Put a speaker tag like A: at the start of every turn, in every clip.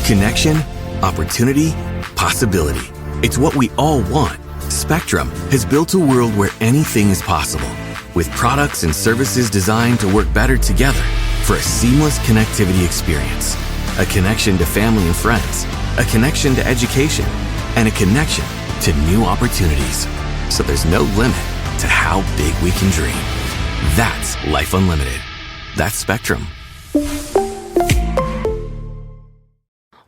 A: Connection, opportunity, possibility. It's what we all want. Spectrum has built a world where anything is possible, with products and services designed to work better together for a seamless connectivity experience. A connection to family and friends, a connection to education, and a connection to new opportunities. So there's no limit to how big we can dream. That's Life Unlimited. That's Spectrum.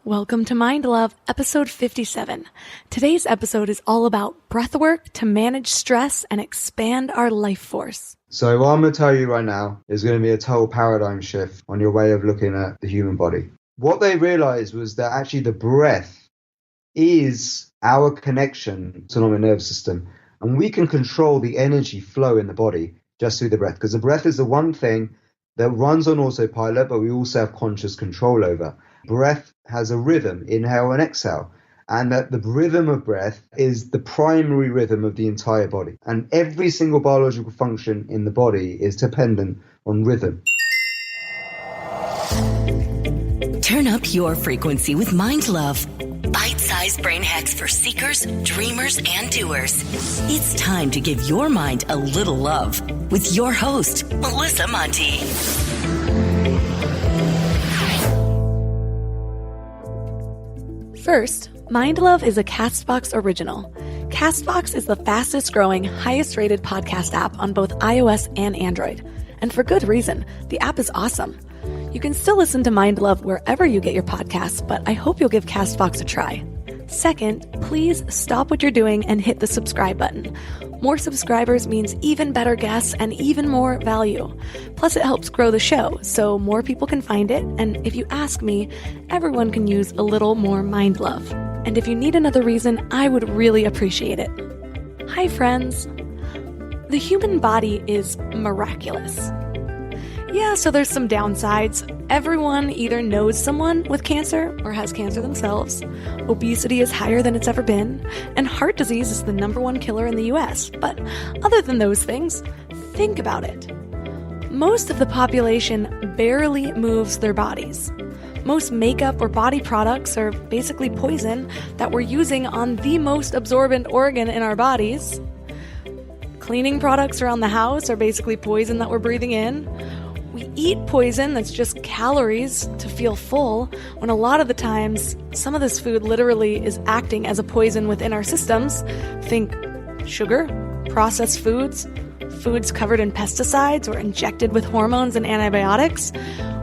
B: Welcome to Mind Love, episode 57. Today's episode is all about breathwork to manage stress and expand our life force.
C: So what I'm going to tell you right now is going to be a total paradigm shift on your way of looking at the human body. What they realized was that actually the breath is our connection to the autonomic nervous system. And we can control the energy flow in the body just through the breath. Because the breath is the one thing that runs on autopilot, but we also have conscious control over. Breath has a rhythm, inhale and exhale. And that the rhythm of breath is the primary rhythm of the entire body. And every single biological function in the body is dependent on rhythm.
D: Turn up your frequency with Mind Love. Bite-sized brain hacks for seekers, dreamers, and doers. It's time to give your mind a little love with your host, Melissa Monti.
B: First, Mind Love is a CastBox original. CastBox is the fastest growing, highest rated podcast app on both iOS and Android. And for good reason. The app is awesome. You can still listen to Mind Love wherever you get your podcasts, but I hope you'll give CastBox a try. Second, please stop what you're doing and hit the subscribe button. More subscribers means even better guests and even more value. Plus, it helps grow the show, so more people can find it, and if you ask me, everyone can use a little more Mind Love. And if you need another reason, I would really appreciate it. Hi, friends. The human body is miraculous. Yeah, so there's some downsides. Everyone either knows someone with cancer or has cancer themselves. Obesity is higher than it's ever been. And heart disease is the #1 killer in the US. But other than those things, think about it. Most of the population barely moves their bodies. Most makeup or body products are basically poison that we're using on the most absorbent organ in our bodies. Cleaning products around the house are basically poison that we're breathing in. We eat poison that's just calories to feel full, when a lot of the times, some of this food literally is acting as a poison within our systems. Think sugar, processed foods, foods covered in pesticides or injected with hormones and antibiotics.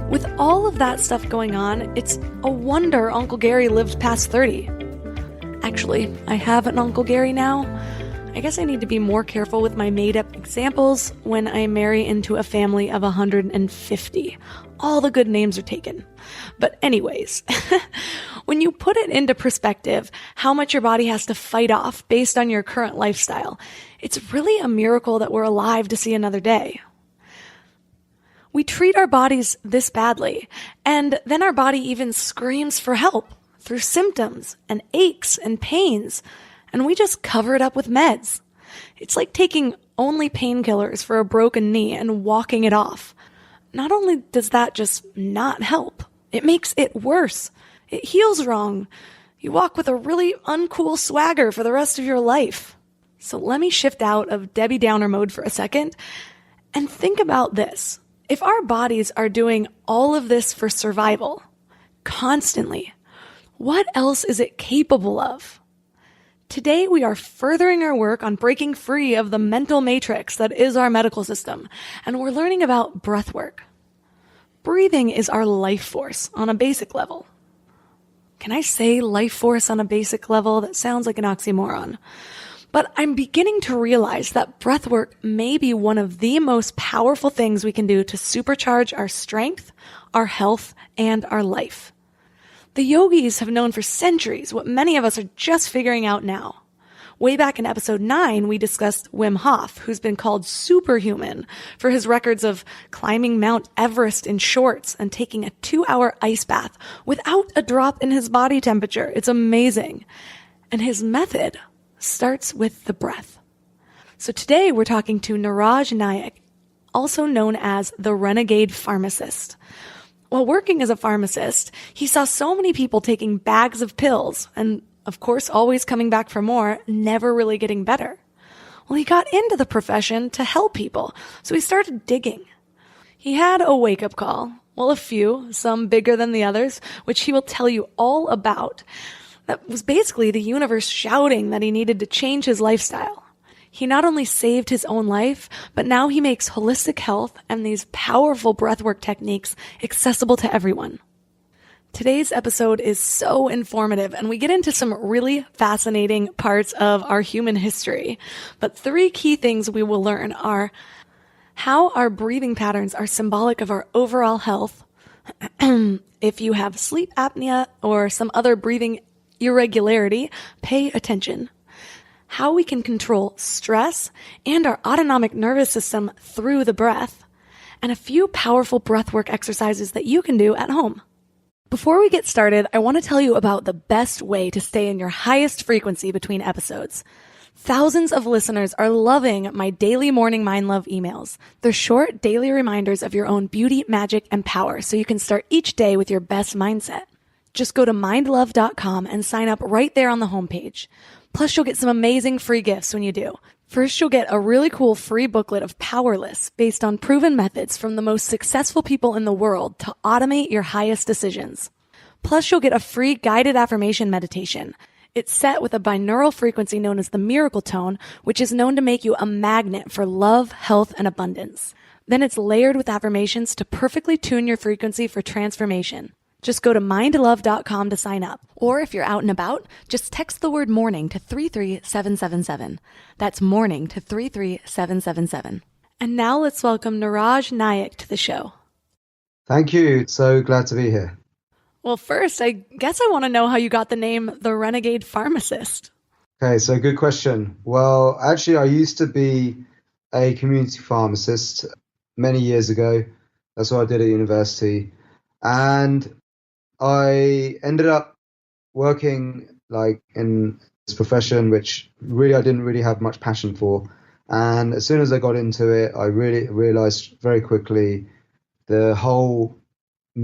B: With all of that stuff going on, it's a wonder Uncle Gary lived past 30. Actually, I have an Uncle Gary now. I guess I need to be more careful with my made-up examples when I marry into a family of 150. All the good names are taken. But anyways, when you put it into perspective, how much your body has to fight off based on your current lifestyle, it's really a miracle that we're alive to see another day. We treat our bodies this badly, and then our body even screams for help through symptoms and aches and pains, and we just cover it up with meds. It's like taking only painkillers for a broken knee and walking it off. Not only does that just not help, it makes it worse. It heals wrong. You walk with a really uncool swagger for the rest of your life. So let me shift out of Debbie Downer mode for a second and think about this. If our bodies are doing all of this for survival, constantly, what else is it capable of? Today, we are furthering our work on breaking free of the mental matrix that is our medical system, and we're learning about breathwork. Breathing is our life force on a basic level. Can I say life force on a basic level? That sounds like an oxymoron. But I'm beginning to realize that breathwork may be one of the most powerful things we can do to supercharge our strength, our health, and our life. The yogis have known for centuries what many of us are just figuring out now. Way back in episode 9, we discussed Wim Hof, who's been called superhuman for his records of climbing Mount Everest in shorts and taking a 2-hour ice bath without a drop in his body temperature. It's amazing. And his method starts with the breath. So today we're talking to Niraj Nayak, also known as the Renegade Pharmacist. While working as a pharmacist, he saw so many people taking bags of pills and, of course, always coming back for more, never really getting better. Well, he got into the profession to help people, so he started digging. He had a wake-up call. Well, a few, some bigger than the others, which he will tell you all about. That was basically the universe shouting that he needed to change his lifestyle. He not only saved his own life, but now he makes holistic health and these powerful breathwork techniques accessible to everyone. Today's episode is so informative, and we get into some really fascinating parts of our human history. But 3 key things we will learn are how our breathing patterns are symbolic of our overall health. If you have sleep apnea or some other breathing irregularity, pay attention. How we can control stress and our autonomic nervous system through the breath, and a few powerful breathwork exercises that you can do at home. Before we get started, I want to tell you about the best way to stay in your highest frequency between episodes. Thousands of listeners are loving my daily morning Mind Love emails. They're short daily reminders of your own beauty, magic, and power so you can start each day with your best mindset. Just go to mindlove.com and sign up right there on the homepage. Plus, you'll get some amazing free gifts when you do. First, you'll get a really cool free booklet of power lists based on proven methods from the most successful people in the world to automate your highest decisions. Plus, you'll get a free guided affirmation meditation. It's set with a binaural frequency known as the miracle tone, which is known to make you a magnet for love, health, and abundance. Then it's layered with affirmations to perfectly tune your frequency for transformation. Just go to mindlove.com to sign up. Or if you're out and about, just text the word morning to 33777. That's morning to 33777. And now let's welcome Niraj Nayak to the show.
C: Thank you. So glad to be here.
B: Well, first, I guess I want to know how you got the name the Renegade Pharmacist.
C: Okay, so good question. Well, actually, I used to be a community pharmacist many years ago. That's what I did at university. And I ended up working in this profession, which really I didn't really have much passion for. And as soon as I got into it, I really realized very quickly the whole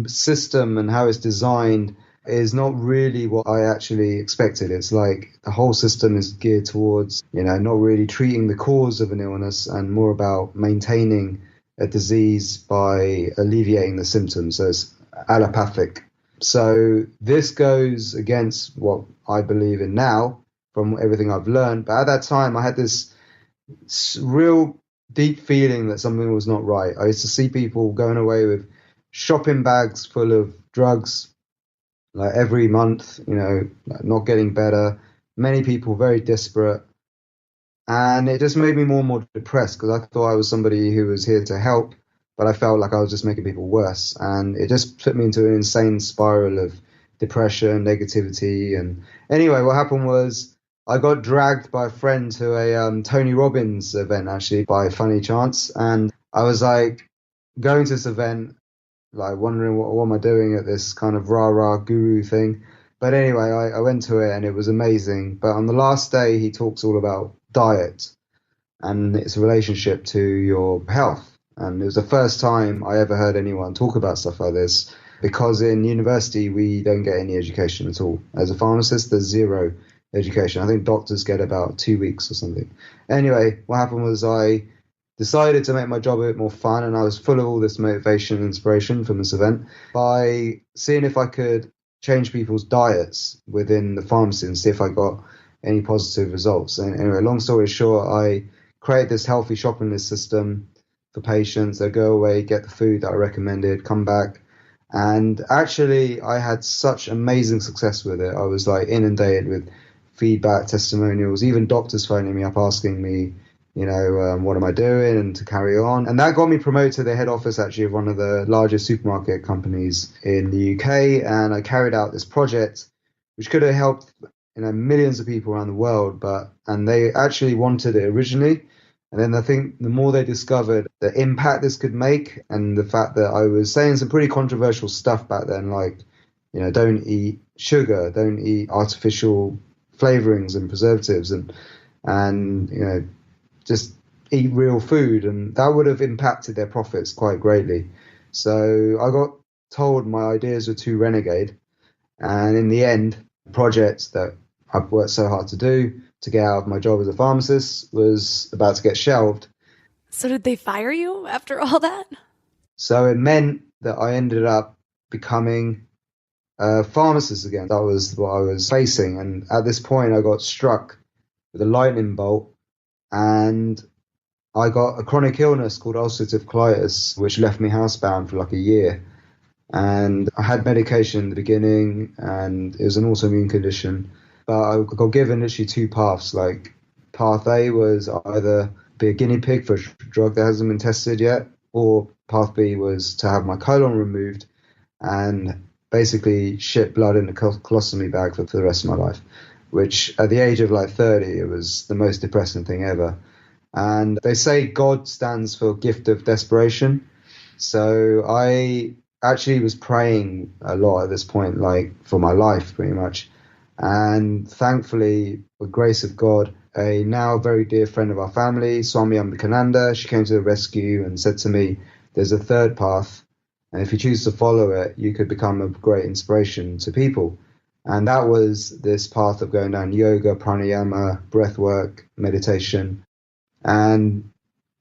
C: system and how it's designed is not really what I actually expected. It's like the whole system is geared towards, not really treating the cause of an illness and more about maintaining a disease by alleviating the symptoms. So it's allopathic. So this goes against what I believe in now from everything I've learned. But at that time, I had this real deep feeling that something was not right. I used to see people going away with shopping bags full of drugs every month, not getting better. Many people very desperate. And it just made me more and more depressed because I thought I was somebody who was here to help. But I felt like I was just making people worse. And it just put me into an insane spiral of depression, negativity. And anyway, what happened was I got dragged by a friend to a Tony Robbins event, actually, by funny chance. And I was going to this event, wondering what am I doing at this kind of rah-rah guru thing. But anyway, I went to it and it was amazing. But on the last day, he talks all about diet and its relationship to your health. And it was the first time I ever heard anyone talk about stuff like this, because in university, we don't get any education at all. As a pharmacist, there's zero education. I think doctors get about 2 weeks or something. Anyway, what happened was I decided to make my job a bit more fun, and I was full of all this motivation and inspiration from this event by seeing if I could change people's diets within the pharmacy and see if I got any positive results. And anyway, long story short, I created this healthy shopping list system for patients. They go away, get the food that I recommended, come back. And actually, I had such amazing success with it. I was inundated with feedback, testimonials, even doctors phoning me up asking me, what am I doing and to carry on. And that got me promoted to the head office, actually, of one of the largest supermarket companies in the UK. And I carried out this project, which could have helped millions of people around the world. And they actually wanted it originally. And then I think the more they discovered the impact this could make, and the fact that I was saying some pretty controversial stuff back then, don't eat sugar, don't eat artificial flavorings and preservatives, and just eat real food, and that would have impacted their profits quite greatly. So I got told my ideas were too renegade. And in the end, the project that I've worked so hard to do to get out of my job as a pharmacist was about to get shelved.
B: So did they fire you after all that?
C: So it meant that I ended up becoming a pharmacist again. That was what I was facing. And at this point, I got struck with a lightning bolt, and I got a chronic illness called ulcerative colitis, which left me housebound for like a year. And I had medication in the beginning, and it was an autoimmune condition. But I got given literally two paths. Like, path A was either be a guinea pig for a drug that hasn't been tested yet, or path B was to have my colon removed and basically shit blood in a colostomy bag for the rest of my life, which at the age of like 30, it was the most depressing thing ever. And they say God stands for gift of desperation. So I actually was praying a lot at this point, like for my life pretty much. And thankfully, with grace of God, a now very dear friend of our family, Swami Ambikananda, she came to the rescue and said to me, there's a third path, and if you choose to follow it, you could become a great inspiration to people. And that was this path of going down yoga, pranayama, breathwork, meditation. And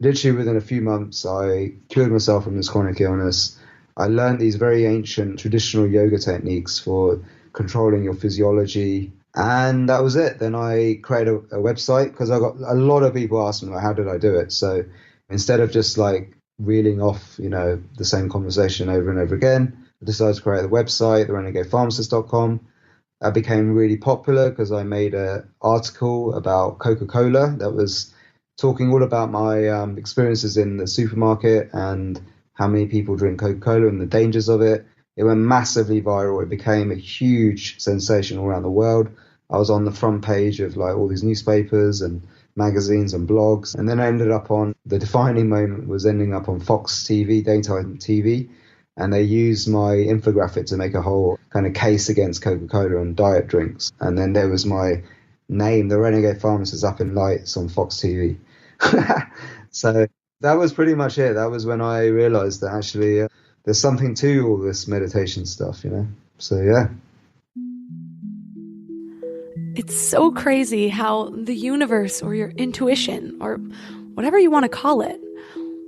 C: literally within a few months, I cured myself from this chronic illness. I learned these very ancient traditional yoga techniques for controlling your physiology. And that was it. Then I created a website, because I got a lot of people asking me, how did I do it? So instead of just like reeling off, the same conversation over and over again, I decided to create a website, therenegadepharmacist.com. That became really popular because I made an article about Coca-Cola that was talking all about my experiences in the supermarket and how many people drink Coca-Cola and the dangers of it. It went massively viral. It became a huge sensation all around the world. I was on the front page of like all these newspapers and magazines and blogs. And then I ended up on, the defining moment was ending up on Fox TV, daytime TV. And they used my infographic to make a whole kind of case against Coca-Cola and diet drinks. And then there was my name, the Renegade Pharmacist, up in lights on Fox TV. So that was pretty much it. That was when I realized that actually there's something to all this meditation stuff, So yeah.
B: It's so crazy how the universe or your intuition or whatever you want to call it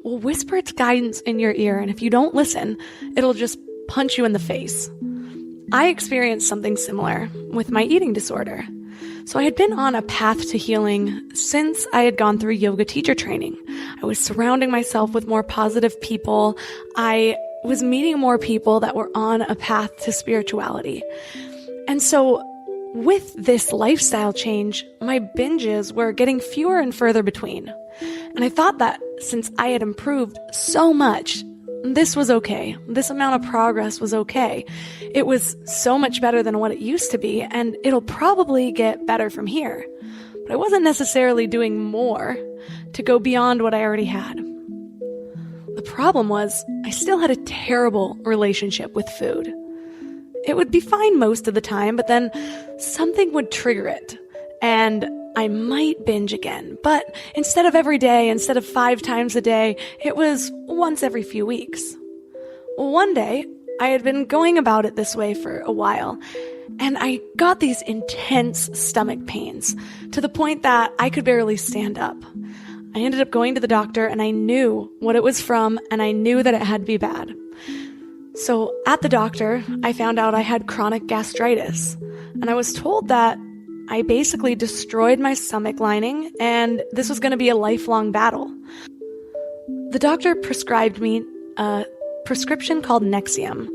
B: will whisper its guidance in your ear, and if you don't listen, it'll just punch you in the face. I experienced something similar with my eating disorder. So I had been on a path to healing since I had gone through yoga teacher training. I was surrounding myself with more positive people. I was meeting more people that were on a path to spirituality. And so with this lifestyle change, my binges were getting fewer and further between. And I thought that since I had improved so much, this was okay. This amount of progress was okay. It was so much better than what it used to be, and it'll probably get better from here. But I wasn't necessarily doing more to go beyond what I already had. The problem was, I still had a terrible relationship with food. It would be fine most of the time, but then something would trigger it, and I might binge again. But instead of every day, instead of 5 times a day, it was once every few weeks. One day, I had been going about it this way for a while, and I got these intense stomach pains to the point that I could barely stand up. I ended up going to the doctor, and I knew what it was from, and I knew that it had to be bad. So at the doctor, I found out I had chronic gastritis, and I was told that I basically destroyed my stomach lining, and this was going to be a lifelong battle. The doctor prescribed me a prescription called Nexium.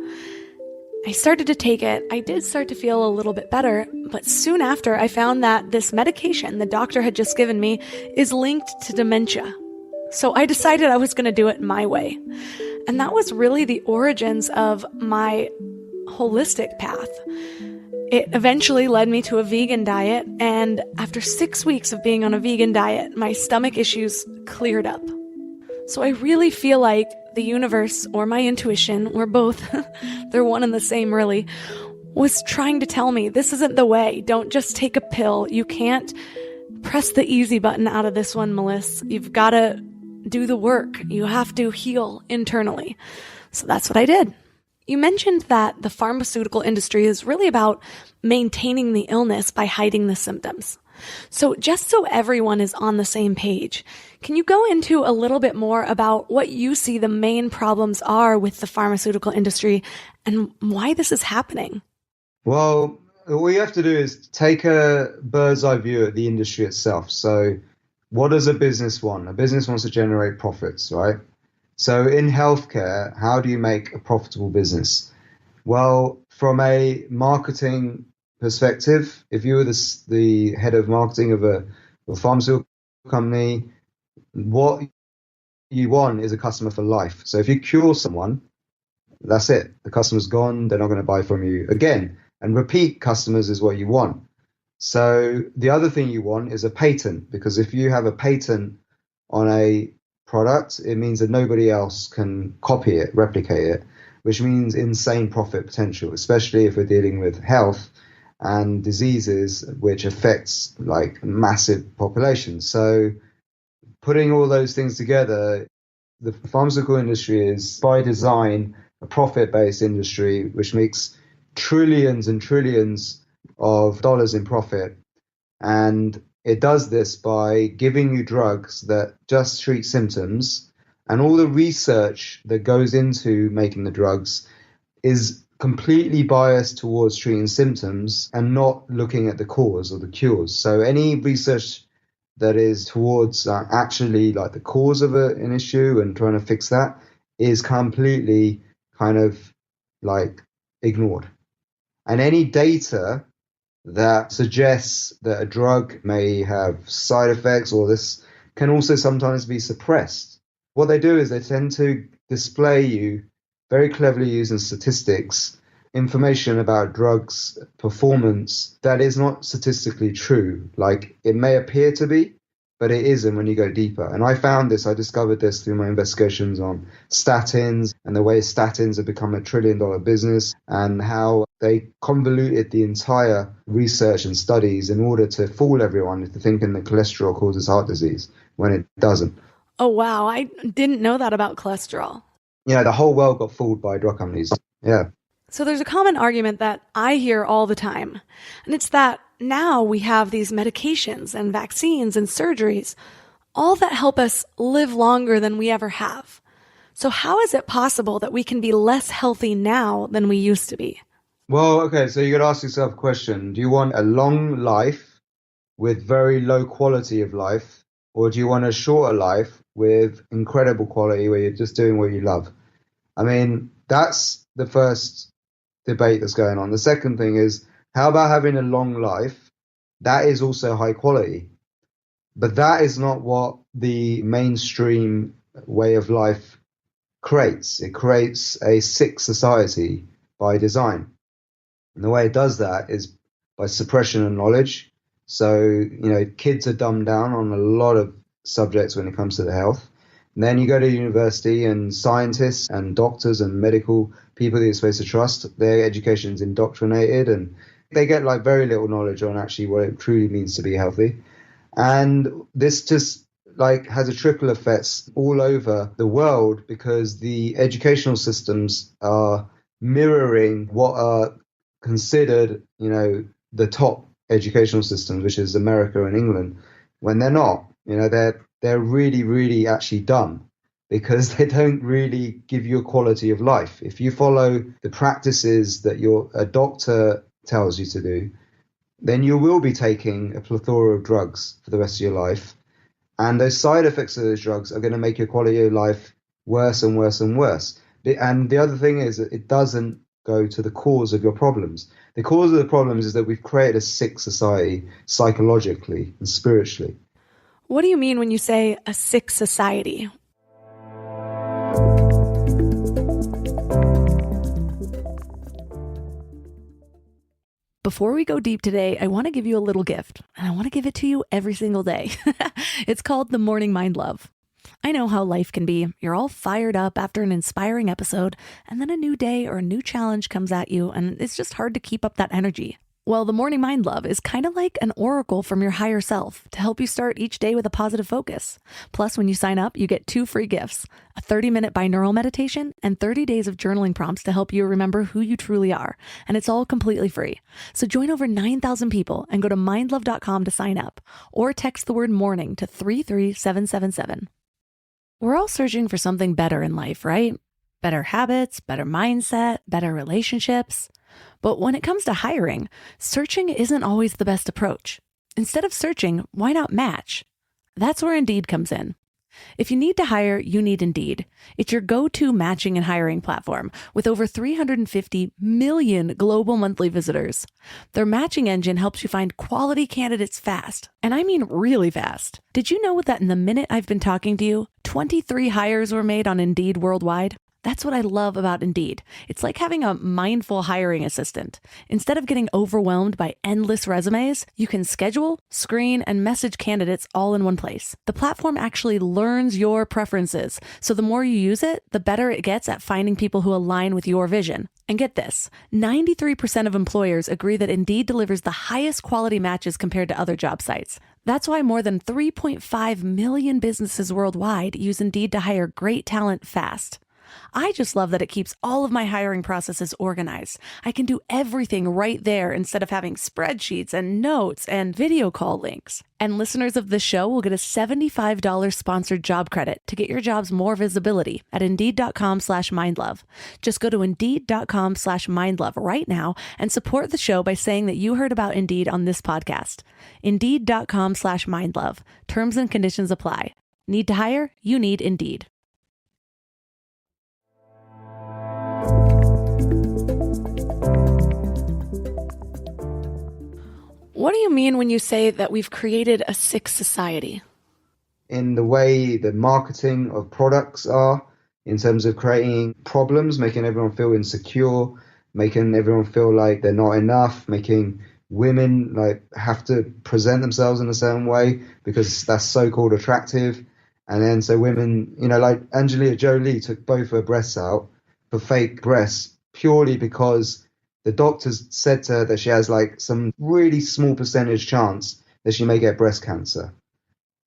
B: I started to take it. I did start to feel a little bit better, but soon after I found that this medication the doctor had just given me is linked to dementia. So I decided I was going to do it my way. And that was really the origins of my holistic path. It eventually led me to a vegan diet, and after 6 weeks of being on a vegan diet, my stomach issues cleared up. So I really feel like the universe or my intuition, or both, they're one and the same really, was trying to tell me this isn't the way. Don't just take a pill. You can't press the easy button out of this one, Melissa. You've got to do the work. You have to heal internally. So that's what I did. You mentioned that the pharmaceutical industry is really about maintaining the illness by hiding the symptoms. So just so everyone is on the same page, can you go into a little bit more about what you see the main problems are with the pharmaceutical industry and why this is happening?
C: Well, all you have to do is take a bird's eye view at the industry itself. So what does a business want? A business wants to generate profits, right? So in healthcare, how do you make a profitable business? Well, from a marketing perspective, if you were the head of marketing of a pharmaceutical company, what you want is a customer for life. So if you cure someone, that's it. The customer's gone. They're not going to buy from you again. And repeat customers is what you want. So the other thing you want is a patent, because if you have a patent on a product, it means that nobody else can copy it, replicate it, which means insane profit potential, especially if we're dealing with health and diseases which affects like massive populations. So putting all those things together, the pharmaceutical industry is by design a profit-based industry, which makes trillions and trillions of dollars in profit. And it does this by giving you drugs that just treat symptoms, and all the research that goes into making the drugs is completely biased towards treating symptoms and not looking at the cause or the cures. So any research that is towards actually like the cause of an issue and trying to fix that is completely kind of like ignored. And any data that suggests that a drug may have side effects or this can also sometimes be suppressed. What they do is they tend to display you, very cleverly using statistics, information about drugs' performance that is not statistically true. Like it may appear to be, but it isn't when you go deeper. And I discovered this through my investigations on statins and the way statins have become a $1 trillion business and how they convoluted the entire research and studies in order to fool everyone into thinking that cholesterol causes heart disease when it doesn't.
B: Oh, wow. I didn't know that about cholesterol.
C: Yeah, the whole world got fooled by drug companies. Yeah.
B: So there's a common argument that I hear all the time, and it's that now we have these medications and vaccines and surgeries, all that help us live longer than we ever have. So how is it possible that we can be less healthy now than we used to be?
C: Well, okay, so you got to ask yourself a question. Do you want a long life with very low quality of life, or do you want a shorter life with incredible quality where you're just doing what you love? I mean, that's the first debate that's going on. The second thing is, how about having a long life that is also high quality? But that is not what the mainstream way of life creates. It creates a sick society by design. And the way it does that is by suppression of knowledge. So, kids are dumbed down on a lot of subjects when it comes to the health. And then you go to university and scientists and doctors and medical people that you're supposed to trust, their education is indoctrinated and they get like very little knowledge on actually what it truly means to be healthy. And this just like has a trickle effects all over the world because the educational systems are mirroring what are considered, the top educational systems, which is America and England, when they're not. They're really, really actually dumb because they don't really give you a quality of life. If you follow the practices that a doctor tells you to do, then you will be taking a plethora of drugs for the rest of your life. And those side effects of those drugs are going to make your quality of life worse and worse and worse. And the other thing is that it doesn't go to the cause of your problems. The cause of the problems is that we've created a sick society psychologically and spiritually.
B: What do you mean when you say a sick society? Before we go deep today, I want to give you a little gift, and I want to give it to you every single day. It's called the Morning Mind Love. I know how life can be. You're all fired up after an inspiring episode, and then a new day or a new challenge comes at you, and it's just hard to keep up that energy. Well, the Morning Mind Love is kind of like an oracle from your higher self to help you start each day with a positive focus. Plus, when you sign up, you get 2 free gifts, a 30-minute binaural meditation and 30 days of journaling prompts to help you remember who you truly are. And it's all completely free. So join over 9,000 people and go to mindlove.com to sign up or text the word morning to 33777. We're all searching for something better in life, right? Better habits, better mindset, better relationships. But when it comes to hiring, searching isn't always the best approach. Instead of searching, why not match? That's where Indeed comes in. If you need to hire, you need Indeed. It's your go-to matching and hiring platform with over 350 million global monthly visitors. Their matching engine helps you find quality candidates fast. And I mean really fast. Did you know that in the minute I've been talking to you, 23 hires were made on Indeed worldwide? That's what I love about Indeed. It's like having a mindful hiring assistant. Instead of getting overwhelmed by endless resumes, you can schedule, screen, and message candidates all in one place. The platform actually learns your preferences, so the more you use it, the better it gets at finding people who align with your vision. And get this, 93% of employers agree that Indeed delivers the highest quality matches compared to other job sites. That's why more than 3.5 million businesses worldwide use Indeed to hire great talent fast. I just love that it keeps all of my hiring processes organized. I can do everything right there instead of having spreadsheets and notes and video call links. And listeners of the show will get a $75 sponsored job credit to get your jobs more visibility at Indeed.com/mindlove. Just go to Indeed.com/mindlove right now and support the show by saying that you heard about Indeed on this podcast. Indeed.com/mindlove. Terms and conditions apply. Need to hire? You need Indeed. What do you mean when you say that we've created a sick society?
C: In the way the marketing of products are, in terms of creating problems, making everyone feel insecure, making everyone feel like they're not enough, making women like have to present themselves in a certain way because that's so-called attractive. And then so women, like Angelina Jolie took both her breasts out for fake breasts purely because the doctors said to her that she has like some really small percentage chance that she may get breast cancer.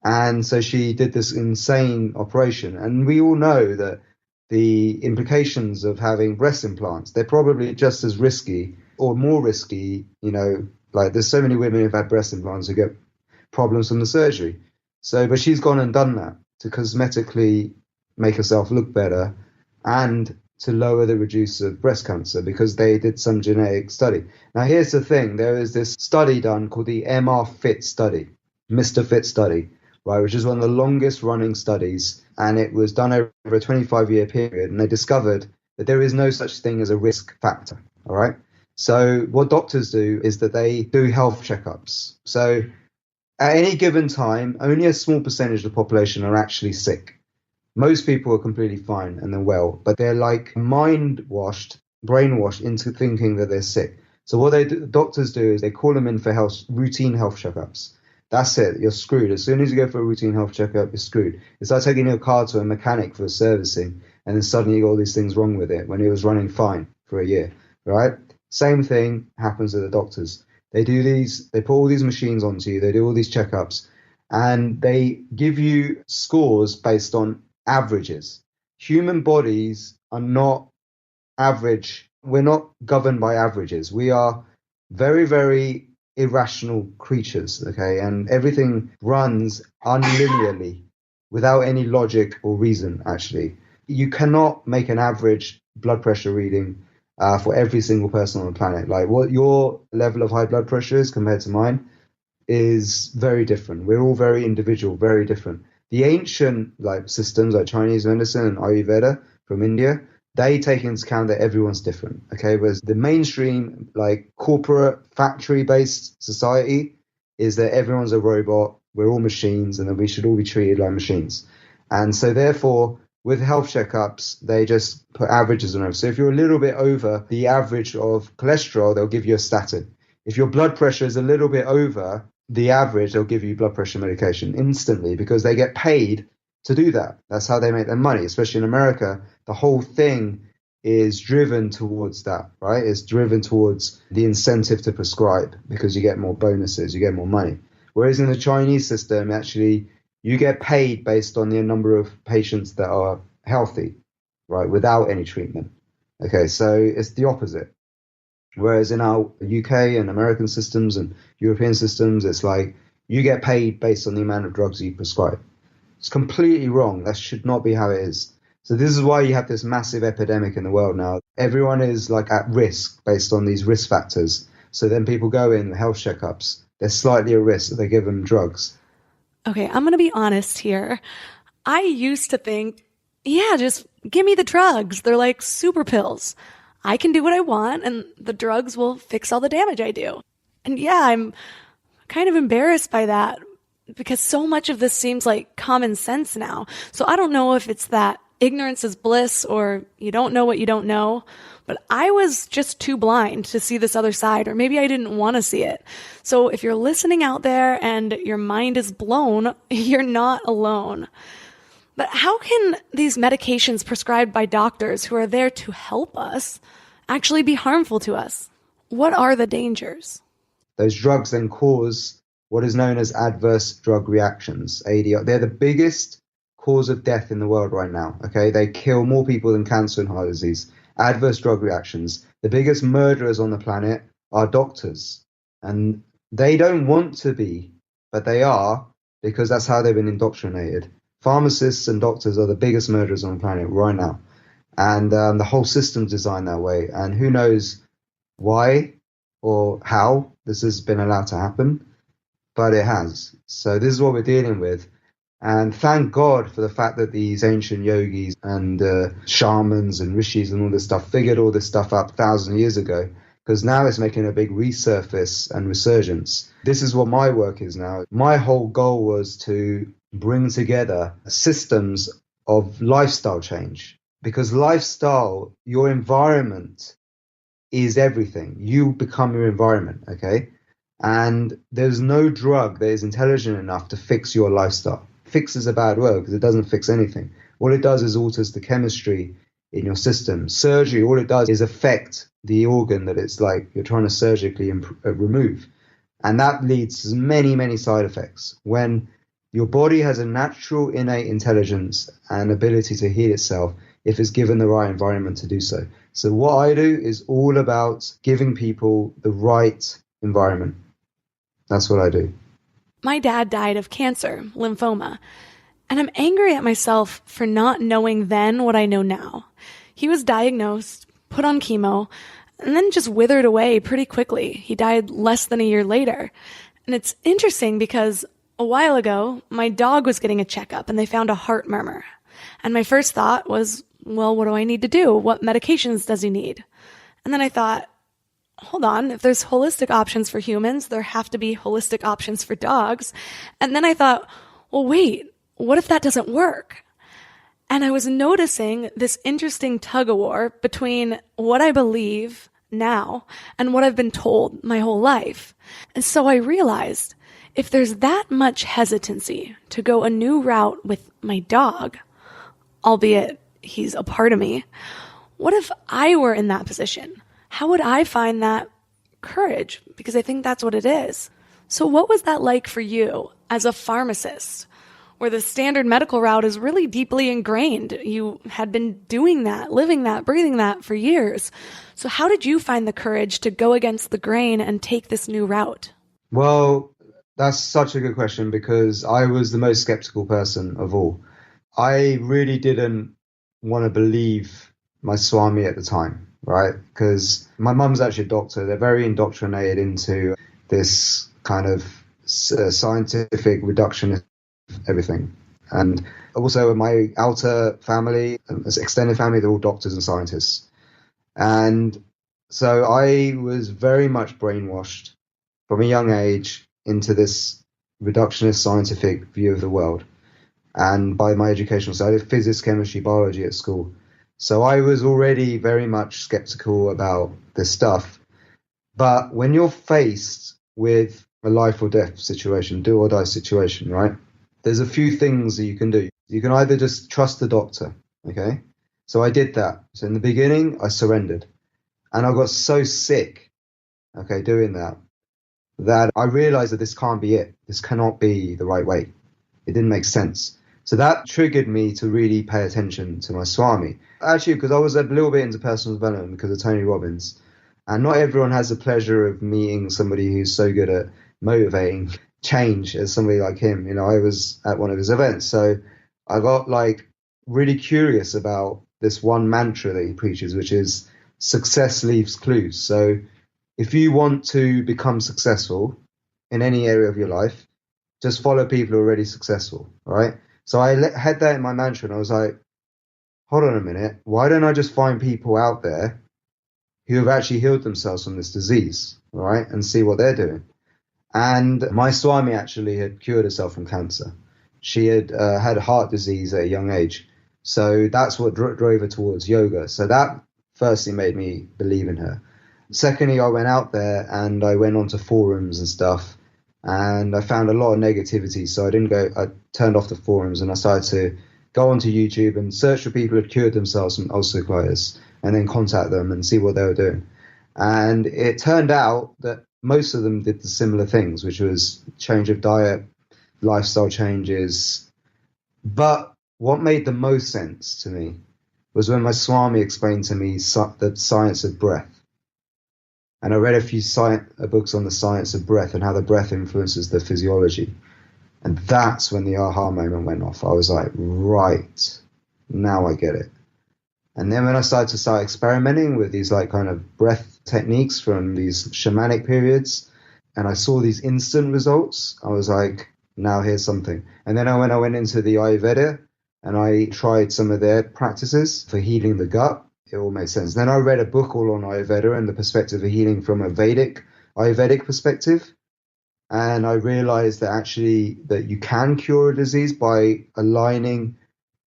C: And so she did this insane operation. And we all know that the implications of having breast implants, they're probably just as risky or more risky. Like there's so many women who've had breast implants who get problems from the surgery. But she's gone and done that to cosmetically make herself look better and to lower the reduce of breast cancer because they did some genetic study. Now, here's the thing. There is this study done called the MR-FIT study, Mr. Fit study, right, which is one of the longest running studies. And it was done over a 25-year period. And they discovered that there is no such thing as a risk factor, all right? So what doctors do is that they do health checkups. So at any given time, only a small percentage of the population are actually sick. Most people are completely fine and they're well, but they're like brainwashed into thinking that they're sick. So what doctors do is they call them in for routine health checkups. That's it. You're screwed. As soon as you go for a routine health checkup, you're screwed. It's like taking your car to a mechanic for servicing and then suddenly you got all these things wrong with it when it was running fine for a year, right? Same thing happens to the doctors. They put all these machines onto you. They do all these checkups and they give you scores based on averages. Human bodies are not average. We're not governed by averages. We are very, very irrational creatures, okay? And everything runs unlinearly without any logic or reason, actually. You cannot make an average blood pressure reading for every single person on the planet. Like what your level of high blood pressure is compared to mine is very different. We're all very individual, very different. The ancient systems like Chinese medicine and Ayurveda from India, they take into account that everyone's different. Okay, whereas the mainstream corporate factory-based society is that everyone's a robot, we're all machines, and that we should all be treated like machines. And so therefore, with health checkups, they just put averages on them. So if you're a little bit over the average of cholesterol, they'll give you a statin. If your blood pressure is a little bit over the average, they'll give you blood pressure medication instantly because they get paid to do that. That's how they make their money, especially in America. The whole thing is driven towards that, right? It's driven towards the incentive to prescribe because you get more bonuses, you get more money. Whereas in the Chinese system, actually, you get paid based on the number of patients that are healthy, right, without any treatment. Okay, so it's the opposite. Whereas in our UK and American systems and European systems, it's like you get paid based on the amount of drugs you prescribe. It's completely wrong. That should not be how it is. So this is why you have this massive epidemic in the world now. Everyone is like at risk based on these risk factors. So then people go in health checkups. They're slightly at risk. So they give them drugs.
B: Okay, I'm going to be honest here. I used to think, yeah, just give me the drugs. They're like super pills. I can do what I want and the drugs will fix all the damage I do. And yeah, I'm kind of embarrassed by that because so much of this seems like common sense now. So I don't know if it's that ignorance is bliss or you don't know what you don't know, but I was just too blind to see this other side, or maybe I didn't want to see it. So if you're listening out there and your mind is blown, you're not alone. But how can these medications prescribed by doctors who are there to help us actually be harmful to us? What are the dangers?
C: Those drugs then cause what is known as adverse drug reactions, ADR. They're the biggest cause of death in the world right now. Okay, they kill more people than cancer and heart disease. Adverse drug reactions. The biggest murderers on the planet are doctors, and they don't want to be, but they are because that's how they've been indoctrinated. Pharmacists and doctors are the biggest murderers on the planet right now, and the whole system's designed that way. And who knows why or how this has been allowed to happen, but it has. So this is what we're dealing with. And thank God for the fact that these ancient yogis and shamans and rishis and all this stuff figured all this stuff up 1,000 years ago, because now it's making a big resurface and resurgence. This is what my work is now. My whole goal was to bring together systems of lifestyle change, because lifestyle, your environment is everything. You become your environment, okay? And there's no drug that is intelligent enough to fix your lifestyle. Fix is a bad word because it doesn't fix anything. All it does is alters the chemistry in your system. Surgery, all it does is affect the organ that it's like you're trying to surgically remove. And that leads to many, many side effects. When your body has a natural innate intelligence and ability to heal itself if it's given the right environment to do so. So what I do is all about giving people the right environment. That's what I do.
B: My dad died of cancer, lymphoma, and I'm angry at myself for not knowing then what I know now. He was diagnosed, put on chemo, and then just withered away pretty quickly. He died less than a year later. And it's interesting because a while ago, my dog was getting a checkup and they found a heart murmur. And my first thought was, well, what do I need to do? What medications does he need? And then I thought, hold on, if there's holistic options for humans, there have to be holistic options for dogs. And then I thought, well, wait, what if that doesn't work? And I was noticing this interesting tug of war between what I believe now and what I've been told my whole life. And so I realized if there's that much hesitancy to go a new route with my dog, albeit he's a part of me, what if I were in that position? How would I find that courage? Because I think that's what it is. So what was that like for you as a pharmacist, where the standard medical route is really deeply ingrained? You had been doing that, living that, breathing that for years. So how did you find the courage to go against the grain and take this new route?
C: Well, that's such a good question because I was the most skeptical person of all. I really didn't want to believe my Swami at the time. Right? Because my mum's actually a doctor. They're very indoctrinated into this kind of scientific reductionist everything. And also my outer family, extended family, they're all doctors and scientists. And so I was very much brainwashed from a young age into this reductionist scientific view of the world. And by my educational side, I did physics, chemistry, biology at school. So I was already very much skeptical about this stuff. But when you're faced with a life or death situation, do or die situation, right? There's a few things that you can do. You can either just trust the doctor, okay? So I did that. So in the beginning, I surrendered. And I got so sick, okay, doing that, that I realized that this can't be it. This cannot be the right way. It didn't make sense. So that triggered me to really pay attention to my Swami. Actually, because I was a little bit into personal development because of Tony Robbins. And not everyone has the pleasure of meeting somebody who's so good at motivating change as somebody like him. You know, I was at one of his events. So I got like really curious about this one mantra that he preaches, which is success leaves clues. So if you want to become successful in any area of your life, just follow people who are already successful, all right? So I had that in my mantra, and I was like, hold on a minute, why don't I just find people out there who have actually healed themselves from this disease, all right, and see what they're doing? And my Swami actually had cured herself from cancer. She had had heart disease at a young age. So that's what drove her towards yoga. So that firstly made me believe in her. Secondly, I went out there and I went onto forums and stuff, and I found a lot of negativity. So I turned off the forums and I started to go onto YouTube and search for people who had cured themselves from ulcerative colitis and then contact them and see what they were doing. And it turned out that most of them did the similar things, which was change of diet, lifestyle changes. But what made the most sense to me was when my Swami explained to me the science of breath. And I read a few books on the science of breath and how the breath influences the physiology. And that's when the aha moment went off. I was like, right, now I get it. And then when I started to experimenting with these like kind of breath techniques from these shamanic periods, and I saw these instant results, I was like, now here's something. And then when I went into the Ayurveda and I tried some of their practices for healing the gut, it all made sense. Then I read a book all on Ayurveda and the perspective of healing from a Ayurvedic perspective. And I realized that actually that you can cure a disease by aligning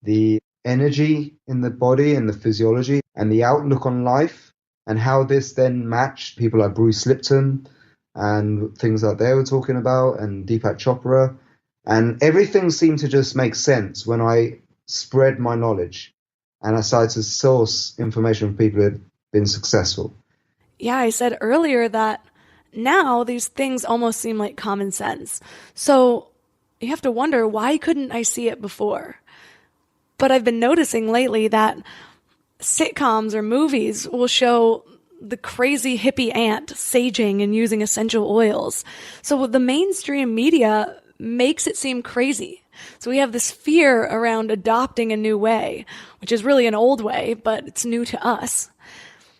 C: the energy in the body and the physiology and the outlook on life, and how this then matched people like Bruce Lipton and things like they were talking about, and Deepak Chopra. And everything seemed to just make sense when I spread my knowledge and I started to source information from people who had been successful.
B: Yeah, I said earlier that now these things almost seem like common sense. So you have to wonder, why couldn't I see it before? But I've been noticing lately that sitcoms or movies will show the crazy hippie aunt saging and using essential oils. So the mainstream media makes it seem crazy. So we have this fear around adopting a new way, which is really an old way, but it's new to us.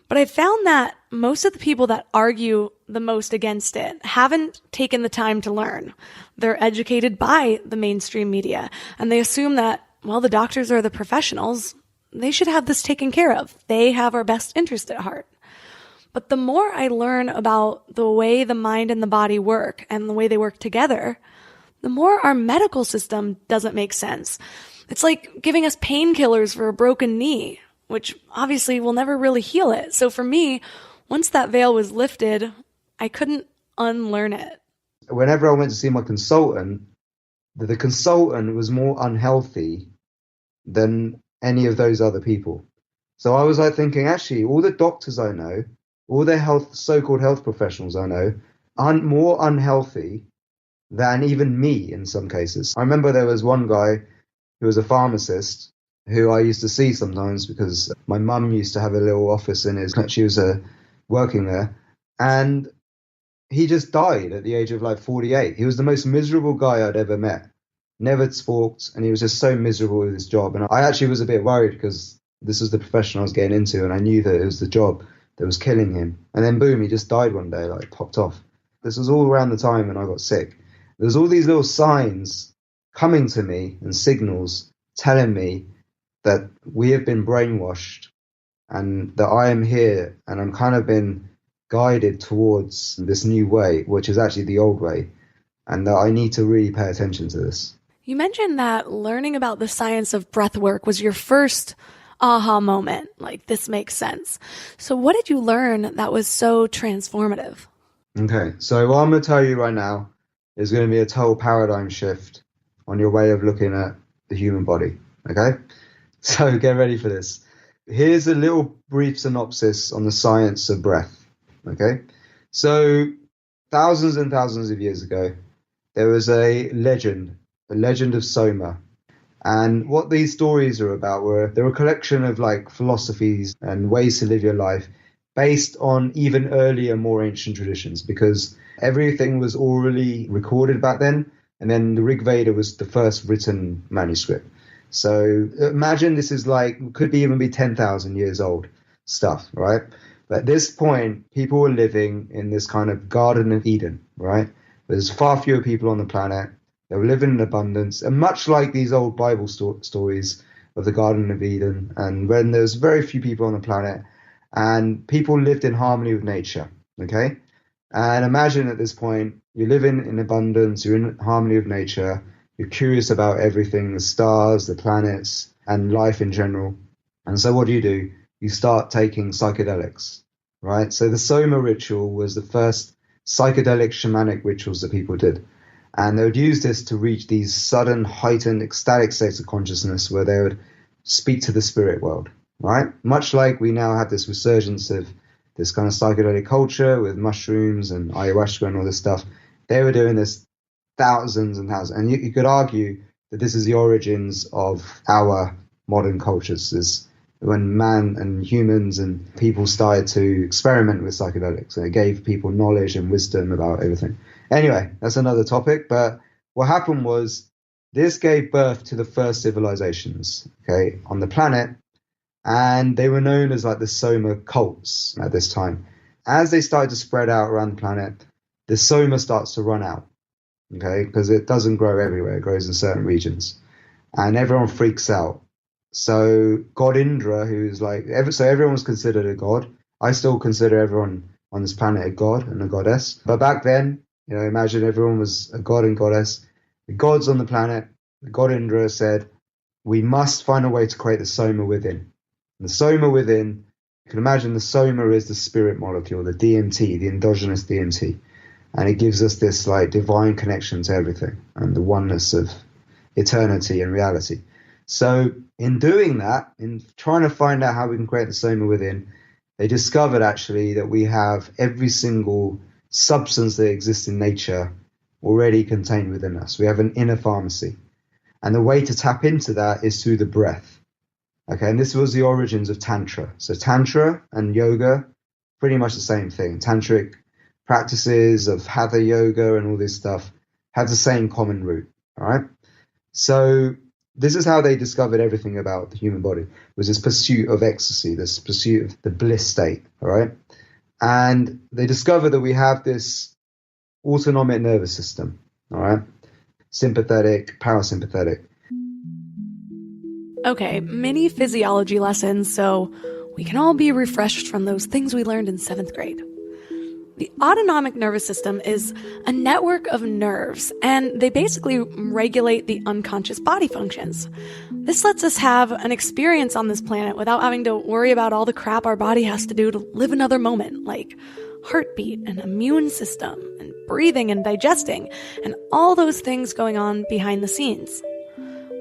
B: But I found that most of the people that argue the most against it haven't taken the time to learn. They're educated by the mainstream media, and they assume that, well, the doctors are the professionals. They should have this taken care of. They have our best interest at heart. But the more I learn about the way the mind and the body work and the way they work together, the more our medical system doesn't make sense. It's like giving us painkillers for a broken knee, which obviously will never really heal it. So for me, once that veil was lifted, I couldn't unlearn it.
C: Whenever I went to see my consultant, the consultant was more unhealthy than any of those other people. So I was like thinking, actually, all the doctors I know, all the so-called health professionals I know, aren't more unhealthy than even me in some cases. I remember there was one guy who was a pharmacist who I used to see sometimes because my mum used to have a little office in she was working there, and he just died at the age of like 48. He was the most miserable guy I'd ever met. Never talked, and he was just so miserable with his job. And I actually was a bit worried because this was the profession I was getting into, and I knew that it was the job that was killing him. And then boom, he just died one day, like popped off. This was all around the time when I got sick. There's all these little signs coming to me and signals telling me that we have been brainwashed and that I am here and I'm kind of been guided towards this new way, which is actually the old way, and that I need to really pay attention to this.
B: You mentioned that learning about the science of breathwork was your first aha moment, like this makes sense. So what did you learn that was so transformative?
C: Okay, so what I'm going to tell you right now is going to be a total paradigm shift on your way of looking at the human body, okay? So get ready for this. here's a little brief synopsis on the science of breath. Okay, so thousands and thousands of years ago, there was a legend of Soma. And what these stories are about they're a collection of like philosophies and ways to live your life based on even earlier, more ancient traditions, because everything was orally recorded back then. And then the Rig Veda was the first written manuscript. So imagine this is like, could even be 10,000 years old stuff, right? But at this point, people were living in this kind of Garden of Eden, right? There's far fewer people on the planet. They were living in abundance, and much like these old Bible stories of the Garden of Eden, and when there's very few people on the planet, and people lived in harmony with nature, okay? And imagine at this point, you're living in abundance, you're in harmony with nature, you're curious about everything, the stars, the planets, and life in general. And so what do? You start taking psychedelics, right? So the Soma ritual was the first psychedelic shamanic rituals that people did. And they would use this to reach these sudden, heightened, ecstatic states of consciousness where they would speak to the spirit world, right? Much like we now have this resurgence of this kind of psychedelic culture with mushrooms and ayahuasca and all this stuff. They were doing this thousands and thousands. And you could argue that this is the origins of our modern cultures. Is when man and humans and people started to experiment with psychedelics. And it gave people knowledge and wisdom about everything. Anyway, that's another topic. But what happened was this gave birth to the first civilizations, okay, on the planet. And they were known as like the Soma cults at this time. As they started to spread out around the planet, the Soma starts to run out, okay, because it doesn't grow everywhere. It grows in certain regions. And everyone freaks out. So God Indra, who's like, so everyone's considered a god. I still consider everyone on this planet a god and a goddess. But back then, you know, imagine everyone was a god and goddess. The gods on the planet, the god Indra said, we must find a way to create the Soma within. And the Soma within, you can imagine the Soma is the spirit molecule, the DMT, the endogenous DMT. And it gives us this like divine connection to everything and the oneness of eternity and reality. So in doing that, in trying to find out how we can create the Soma within, they discovered actually that we have every single substance that exists in nature already contained within us. We have an inner pharmacy. And the way to tap into that is through the breath. Okay, and this was the origins of Tantra. So Tantra and yoga, pretty much the same thing. Tantric practices of Hatha yoga and all this stuff have the same common root, all right? So this is how they discovered everything about the human body, was this pursuit of ecstasy, this pursuit of the bliss state, all right? And they discovered that we have this autonomic nervous system, all right? Sympathetic, parasympathetic.
B: Okay, mini physiology lessons, so we can all be refreshed from those things we learned in 7th grade. The autonomic nervous system is a network of nerves, and they basically regulate the unconscious body functions. This lets us have an experience on this planet without having to worry about all the crap our body has to do to live another moment, like heartbeat and immune system and breathing and digesting, and all those things going on behind the scenes.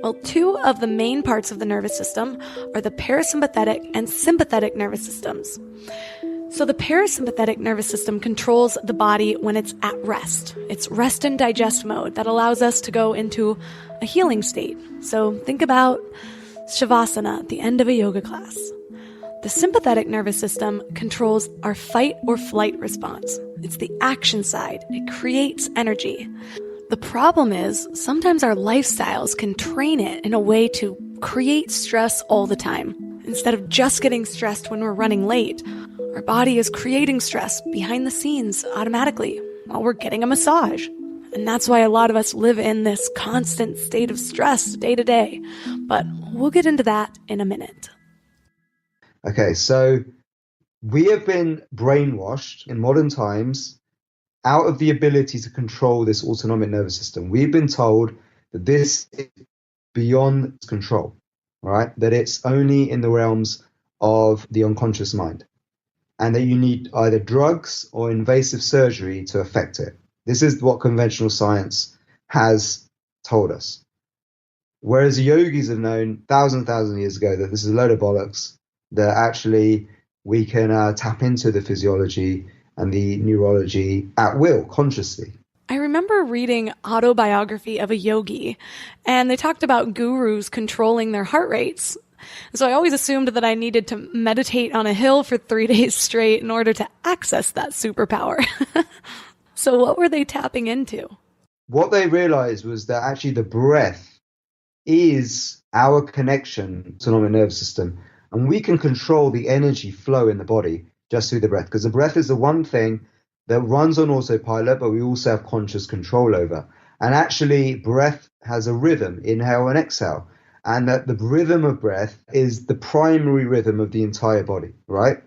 B: Well, 2 of the main parts of the nervous system are the parasympathetic and sympathetic nervous systems. So the parasympathetic nervous system controls the body when it's at rest. It's rest and digest mode that allows us to go into a healing state. So think about Shavasana at the end of a yoga class. The sympathetic nervous system controls our fight or flight response. It's the action side. It creates energy. The problem is, sometimes our lifestyles can train it in a way to create stress all the time. Instead of just getting stressed when we're running late, our body is creating stress behind the scenes automatically while we're getting a massage. And that's why a lot of us live in this constant state of stress day to day. But we'll get into that in a minute.
C: Okay, so we have been brainwashed in modern times out of the ability to control this autonomic nervous system. We've been told that this is beyond control, right? That it's only in the realms of the unconscious mind, and that you need either drugs or invasive surgery to affect it. This is what conventional science has told us. Whereas the yogis have known thousands and thousands of years ago that this is a load of bollocks. that actually we can tap into the physiology and the neurology at will, consciously.
B: I remember reading autobiography of a yogi, and they talked about gurus controlling their heart rates. So I always assumed that I needed to meditate on a hill for 3 days straight in order to access that superpower. So what were they tapping into?
C: What they realized was that actually the breath is our connection to the autonomic nervous system. And we can control the energy flow in the body just through the breath, because the breath is the one thing that runs on autopilot, but we also have conscious control over. And actually, breath has a rhythm, inhale and exhale. And that the rhythm of breath is the primary rhythm of the entire body, right?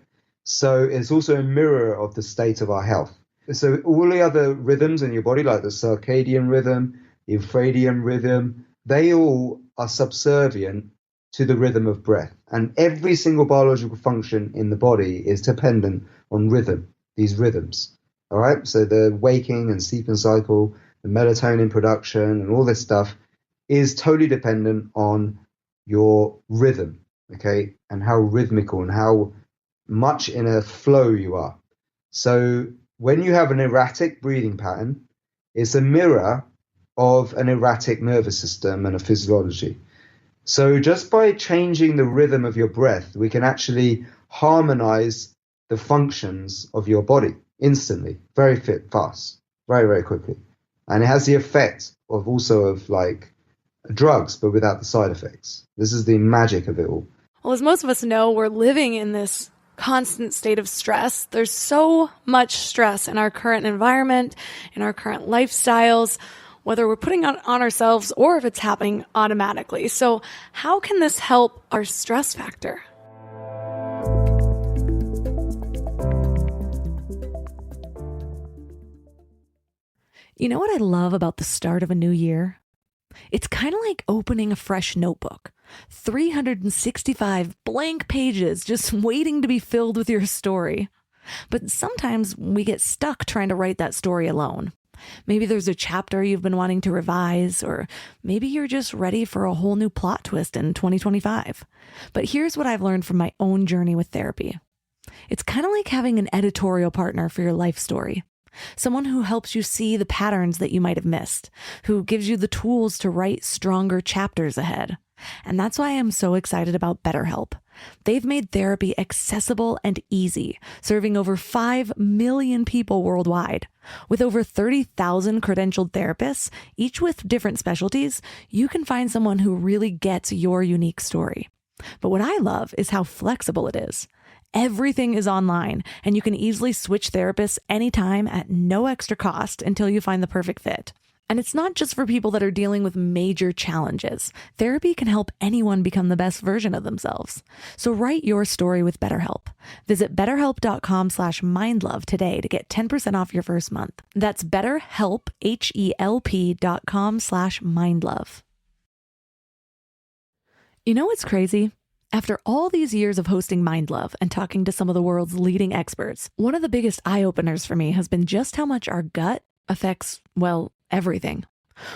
C: So it's also a mirror of the state of our health. So all the other rhythms in your body, like the circadian rhythm, the infradian rhythm, they all are subservient to the rhythm of breath. And every single biological function in the body is dependent on rhythm, these rhythms. All right. So the waking and sleeping cycle, the melatonin production, and all this stuff is totally dependent on your rhythm. Okay. And how rhythmical and how much in a flow you are. So when you have an erratic breathing pattern, it's a mirror of an erratic nervous system and a physiology. So just by changing the rhythm of your breath, we can actually harmonize the functions of your body instantly, very fast, very, very quickly. And it has the effect of also of like drugs, but without the side effects. This is the magic of it all.
B: Well, as most of us know, we're living in this constant state of stress. There's so much stress in our current environment, in our current lifestyles, whether we're putting on ourselves or if it's happening automatically. So how can this help our stress factor? You know what I love about the start of a new year? It's kind of like opening a fresh notebook. 365 blank pages just waiting to be filled with your story. But sometimes we get stuck trying to write that story alone. Maybe there's a chapter you've been wanting to revise, or maybe you're just ready for a whole new plot twist in 2025. But here's what I've learned from my own journey with therapy. It's kind of like having an editorial partner for your life story. Someone who helps you see the patterns that you might have missed, who gives you the tools to write stronger chapters ahead. And that's why I'm so excited about BetterHelp. They've made therapy accessible and easy, serving over 5 million people worldwide. With over 30,000 credentialed therapists, each with different specialties, you can find someone who really gets your unique story. But what I love is how flexible it is. Everything is online, and you can easily switch therapists anytime at no extra cost until you find the perfect fit. And it's not just for people that are dealing with major challenges. Therapy can help anyone become the best version of themselves. So write your story with BetterHelp. Visit betterhelp.com/mindlove today to get 10% off your first month. That's BetterHelp, HELP.com/mindlove. You know what's crazy? After all these years of hosting Mind Love and talking to some of the world's leading experts, one of the biggest eye-openers for me has been just how much our gut affects, well, everything.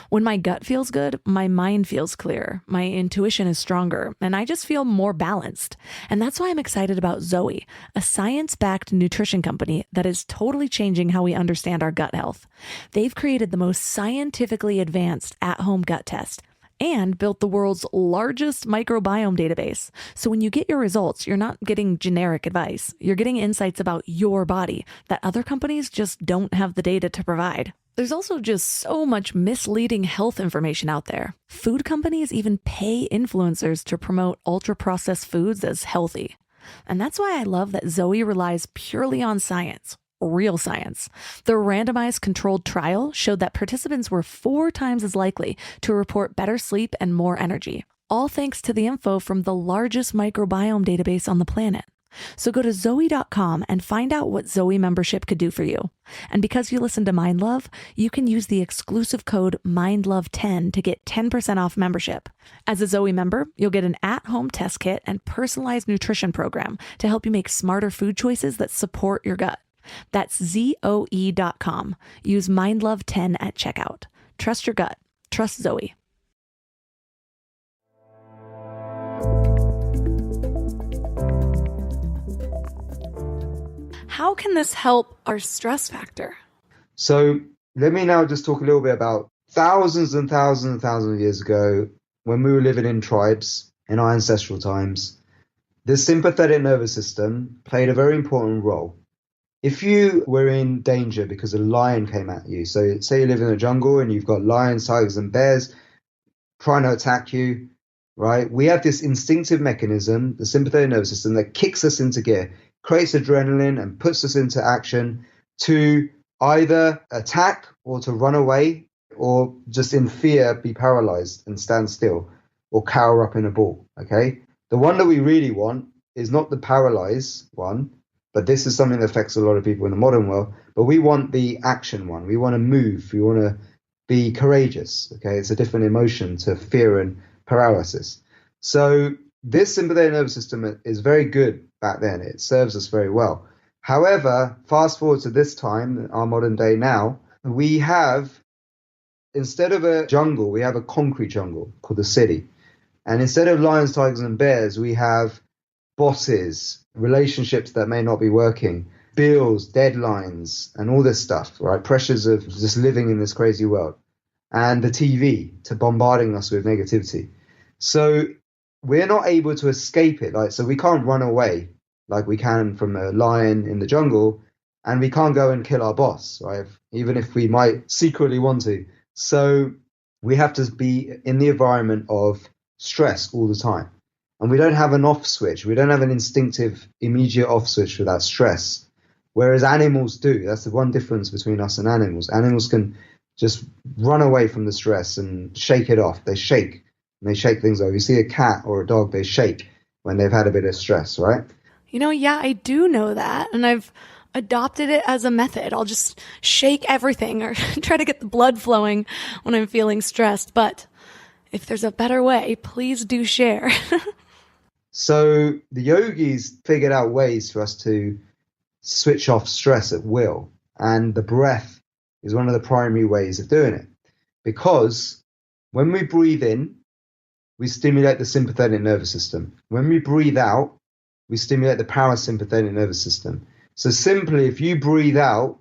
B: When my gut feels good, my mind feels clearer, my intuition is stronger, and I just feel more balanced. And that's why I'm excited about Zoe, a science-backed nutrition company that is totally changing how we understand our gut health. They've created the most scientifically advanced at-home gut test and built the world's largest microbiome database. So when you get your results, you're not getting generic advice. You're getting insights about your body that other companies just don't have the data to provide. There's also just so much misleading health information out there. Food companies even pay influencers to promote ultra-processed foods as healthy. And that's why I love that Zoe relies purely on science. Real science. The randomized controlled trial showed that participants were 4 times as likely to report better sleep and more energy, all thanks to the info from the largest microbiome database on the planet. So go to Zoe.com and find out what Zoe membership could do for you. And because you listen to Mind Love, you can use the exclusive code MINDLOVE10 to get 10% off membership. As a Zoe member, you'll get an at-home test kit and personalized nutrition program to help you make smarter food choices that support your gut. That's Zoe.com. Use MindLove10 at checkout. Trust your gut. Trust Zoe. how can this help our stress factor?
C: So let me now just talk a little bit about thousands and thousands and thousands of years ago, when we were living in tribes in our ancestral times. The sympathetic nervous system played a very important role. If you were in danger because a lion came at you, so say you live in a jungle and you've got lions, tigers, and bears trying to attack you, right? We have this instinctive mechanism, the sympathetic nervous system, that kicks us into gear, creates adrenaline and puts us into action to either attack or to run away, or just in fear be paralyzed and stand still or cower up in a ball, okay? The one that we really want is not the paralyze one, but this is something that affects a lot of people in the modern world, but we want the action one. We want to move. We want to be courageous, okay? It's a different emotion to fear and paralysis. So this sympathetic nervous system is very good back then. It serves us very well. However, fast forward to this time, our modern day now, we have, instead of a jungle, we have a concrete jungle called the city. And instead of lions, tigers, and bears, we have bosses, relationships that may not be working, bills, deadlines, and all this stuff, right? Pressures of just living in this crazy world. And the TV to bombarding us with negativity. So we're not able to escape it. So we can't run away like we can from a lion in the jungle, and we can't go and kill our boss, right? Even if we might secretly want to. So we have to be in the environment of stress all the time. And we don't have an off switch. We don't have an instinctive, immediate off switch for that stress. Whereas animals do. That's the one difference between us and animals. Animals can just run away from the stress and shake it off. They shake. And they shake things off. You see a cat or a dog, they shake when they've had a bit of stress, right?
B: Yeah, I do know that. And I've adopted it as a method. I'll just shake everything or try to get the blood flowing when I'm feeling stressed. But if there's a better way, please do share.
C: So the yogis figured out ways for us to switch off stress at will. And the breath is one of the primary ways of doing it. Because when we breathe in, we stimulate the sympathetic nervous system. When we breathe out, we stimulate the parasympathetic nervous system. So simply, if you breathe out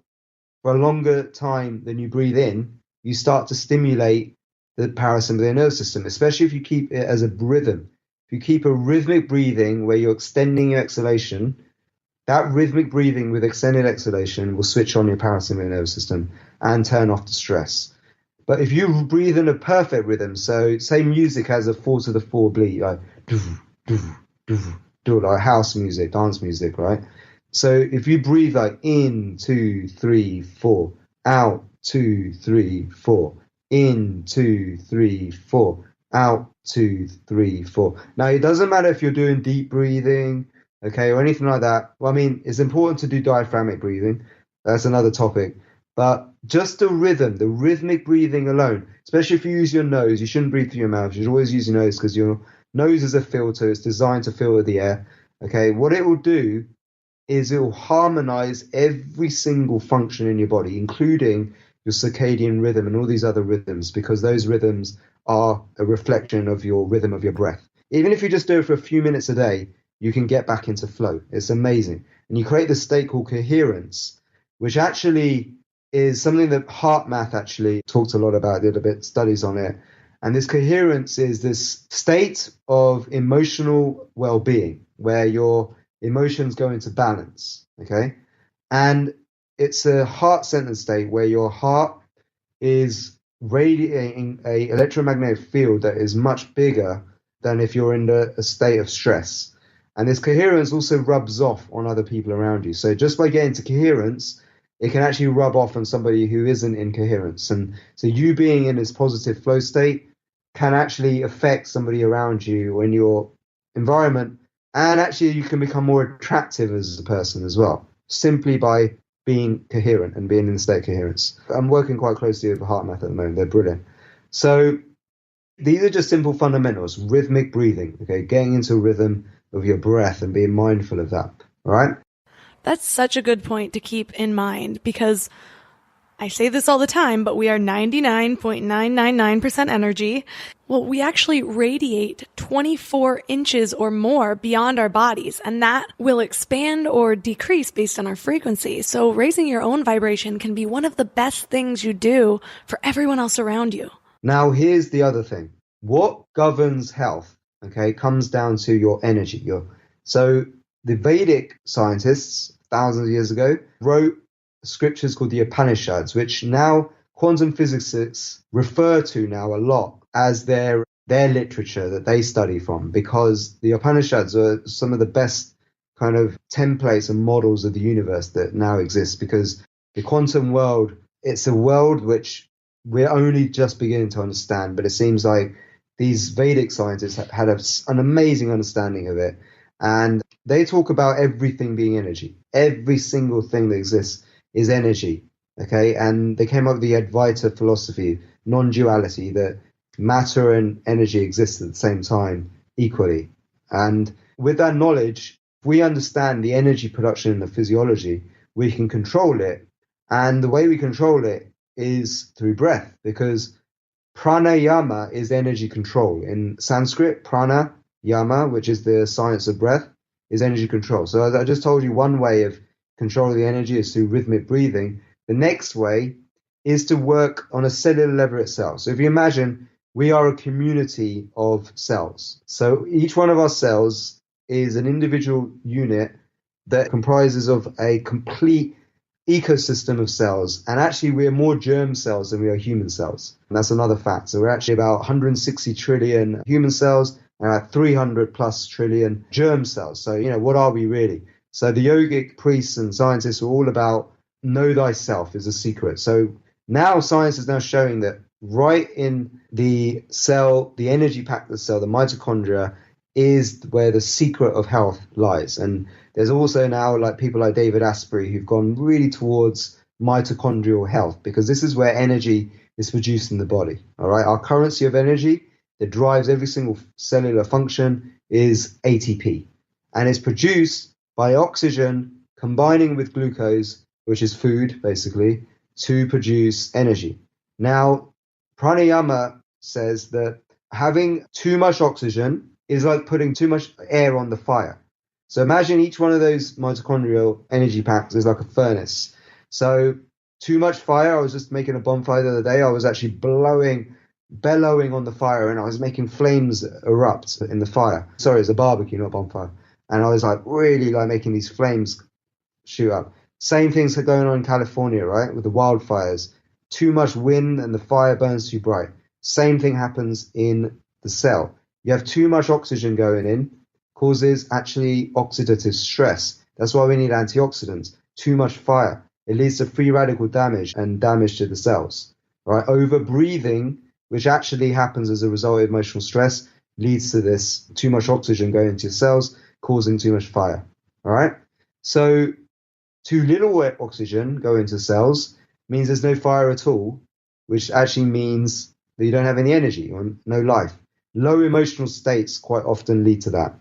C: for a longer time than you breathe in, you start to stimulate the parasympathetic nervous system, especially if you keep it as a rhythm. If you keep a rhythmic breathing where you're extending your exhalation, that rhythmic breathing with extended exhalation will switch on your parasympathetic nervous system and turn off the stress. But if you breathe in a perfect rhythm, so say music has a 4/4 beat, like like house music, dance music, right? So if you breathe like in 2, 3, 4, out 2, 3, 4, in 2, 3, 4, out 2, 3, 4. Now it doesn't matter if you're doing deep breathing, okay, or anything like that. Well, I mean, it's important to do diaphragmatic breathing. That's another topic. But just the rhythm, the rhythmic breathing alone, especially if you use your nose, you shouldn't breathe through your mouth. You should always use your nose because your nose is a filter. It's designed to filter the air. Okay, what it will do is it will harmonize every single function in your body, including your circadian rhythm and all these other rhythms, because those rhythms are a reflection of your rhythm of your breath. Even if you just do it for a few minutes a day, you can get back into flow. It's amazing. And you create this state called coherence, which actually is something that HeartMath actually talked a lot about, did a bit studies on it. And this coherence is this state of emotional well-being where your emotions go into balance, okay? And it's a heart-centered state where your heart is radiating an electromagnetic field that is much bigger than if you're in a state of stress. And this coherence also rubs off on other people around you. So just by getting to coherence, it can actually rub off on somebody who isn't in coherence. And so you being in this positive flow state can actually affect somebody around you or in your environment. And actually you can become more attractive as a person as well, simply by being coherent and being in a state of coherence. I'm working quite closely with HeartMath at the moment. They're brilliant. So these are just simple fundamentals, rhythmic breathing, okay, getting into a rhythm of your breath and being mindful of that, all right?
B: That's such a good point to keep in mind, because I say this all the time, but we are 99.999% energy. Well, we actually radiate 24 inches or more beyond our bodies, and that will expand or decrease based on our frequency. So raising your own vibration can be one of the best things you do for everyone else around you.
C: Now, here's the other thing. What governs health, okay, comes down to your energy. So the Vedic scientists, thousands of years ago, wrote scriptures called the Upanishads, which now quantum physicists refer to now a lot as their literature that they study from, because the Upanishads are some of the best kind of templates and models of the universe that now exist, because the quantum world, it's a world which we're only just beginning to understand, but it seems like these Vedic scientists had an amazing understanding of it. And they talk about everything being energy. Every single thing that exists is energy, okay? And they came up with the Advaita philosophy, non-duality, that matter and energy exist at the same time equally. And with that knowledge, if we understand the energy production in the physiology, we can control it. And the way we control it is through breath, because pranayama is energy control. In Sanskrit, prana, yama, which is the science of breath, is energy control. So as I just told you, one way of controlling the energy is through rhythmic breathing. The next way is to work on a cellular level itself. So if you imagine we are a community of cells. So each one of our cells is an individual unit that comprises of a complete ecosystem of cells. And actually, we're more germ cells than we are human cells. And that's another fact. So we're actually about 160 trillion human cells and about 300 plus trillion germ cells. So, what are we really? So the yogic priests and scientists are all about know thyself is a secret. So now science is now showing that right in the cell, the energy pack of the cell, the mitochondria, is where the secret of health lies. And there's also now like people like David Asprey who've gone really towards mitochondrial health, because this is where energy is produced in the body. All right, our currency of energy that drives every single cellular function is ATP, and it's produced by oxygen combining with glucose, which is food basically, to produce energy. Now, pranayama says that having too much oxygen is like putting too much air on the fire. So imagine each one of those mitochondrial energy packs is like a furnace. So too much fire. I was just making a bonfire the other day. I was actually bellowing on the fire, and I was making flames erupt in the fire. Sorry, it's a barbecue, not a bonfire. And I was like really like making these flames shoot up. Same things are going on in California, right? With the wildfires. Too much wind and the fire burns too bright. Same thing happens in the cell. You have too much oxygen going in, causes actually oxidative stress. That's why we need antioxidants. Too much fire. It leads to free radical damage and damage to the cells. Right? Over breathing, which actually happens as a result of emotional stress, leads to this too much oxygen going into your cells, causing too much fire. All right? So too little oxygen going into cells means there's no fire at all, which actually means that you don't have any energy or no life. Low emotional states quite often lead to that,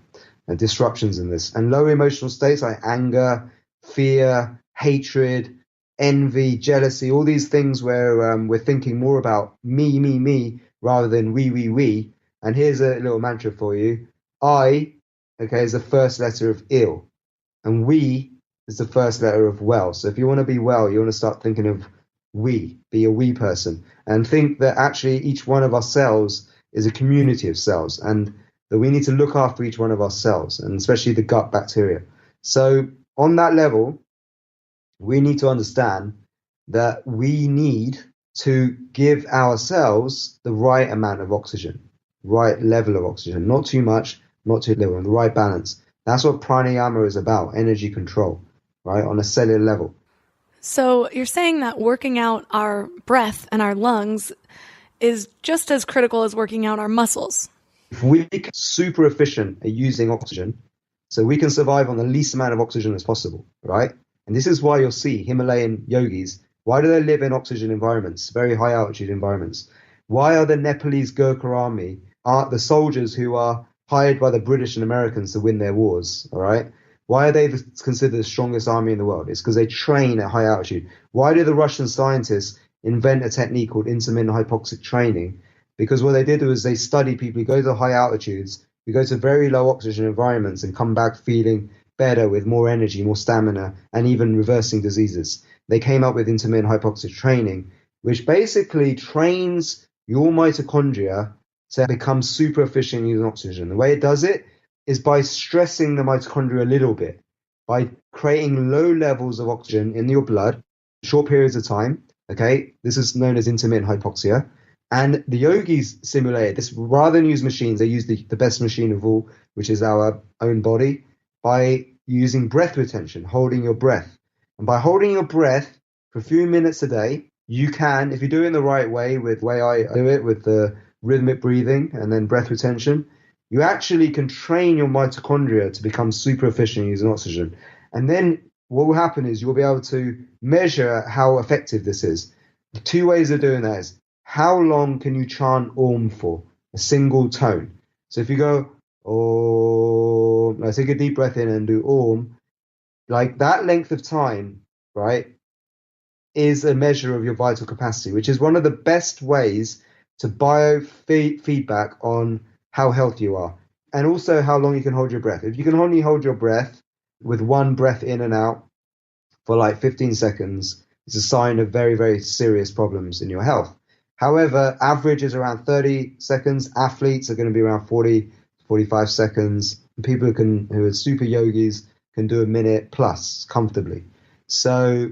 C: disruptions in this. And low emotional states like anger, fear, hatred, envy, jealousy, all these things where we're thinking more about me, rather than we. And here's a little mantra for you. I, okay, is the first letter of ill, and we is the first letter of well. So if you want to be well, you want to start thinking of we, be a we person, and think that actually each one of our cells is a community of cells, and that we need to look after each one of our cells, and especially the gut bacteria. So on that level, we need to understand that we need to give our cells the right amount of oxygen, right level of oxygen, not too much, not too little, and the right balance. That's what pranayama is about, energy control, right, on a cellular level.
B: So you're saying that working out our breath and our lungs is just as critical as working out our muscles.
C: If we become super efficient at using oxygen, so we can survive on the least amount of oxygen as possible, right? And this is why you'll see Himalayan yogis, why do they live in oxygen environments, very high altitude environments? Why are the Nepalese Gurkha army, are the soldiers who are hired by the British and Americans to win their wars, all right? Why are they considered the strongest army in the world? It's because they train at high altitude. Why do the Russian scientists invent a technique called intermittent hypoxic training? Because what they did was they studied people who go to high altitudes, who go to very low oxygen environments and come back feeling better with more energy, more stamina, and even reversing diseases. They came up with intermittent hypoxic training, which basically trains your mitochondria to become super efficient using oxygen. The way it does it is by stressing the mitochondria a little bit, by creating low levels of oxygen in your blood, short periods of time. Okay, this is known as intermittent hypoxia. And the yogis simulated this. Rather than use machines, they use the best machine of all, which is our own body, by using breath retention, holding your breath. And by holding your breath for a few minutes a day, you can, if you do it in the right way, with the way I do it, with the rhythmic breathing and then breath retention, you actually can train your mitochondria to become super efficient using oxygen. And then what will happen is you'll be able to measure how effective this is. The two ways of doing that is, how long can you chant Om for? A single tone. So if you go, Om, like take a deep breath in and do Om, like that length of time, right, is a measure of your vital capacity, which is one of the best ways to biofeedback on how healthy you are, and also how long you can hold your breath. If you can only hold your breath with one breath in and out for like 15 seconds, it's a sign of very, very serious problems in your health. However, average is around 30 seconds. Athletes are going to be around 40, 45 seconds. People who are super yogis can do a minute plus comfortably. So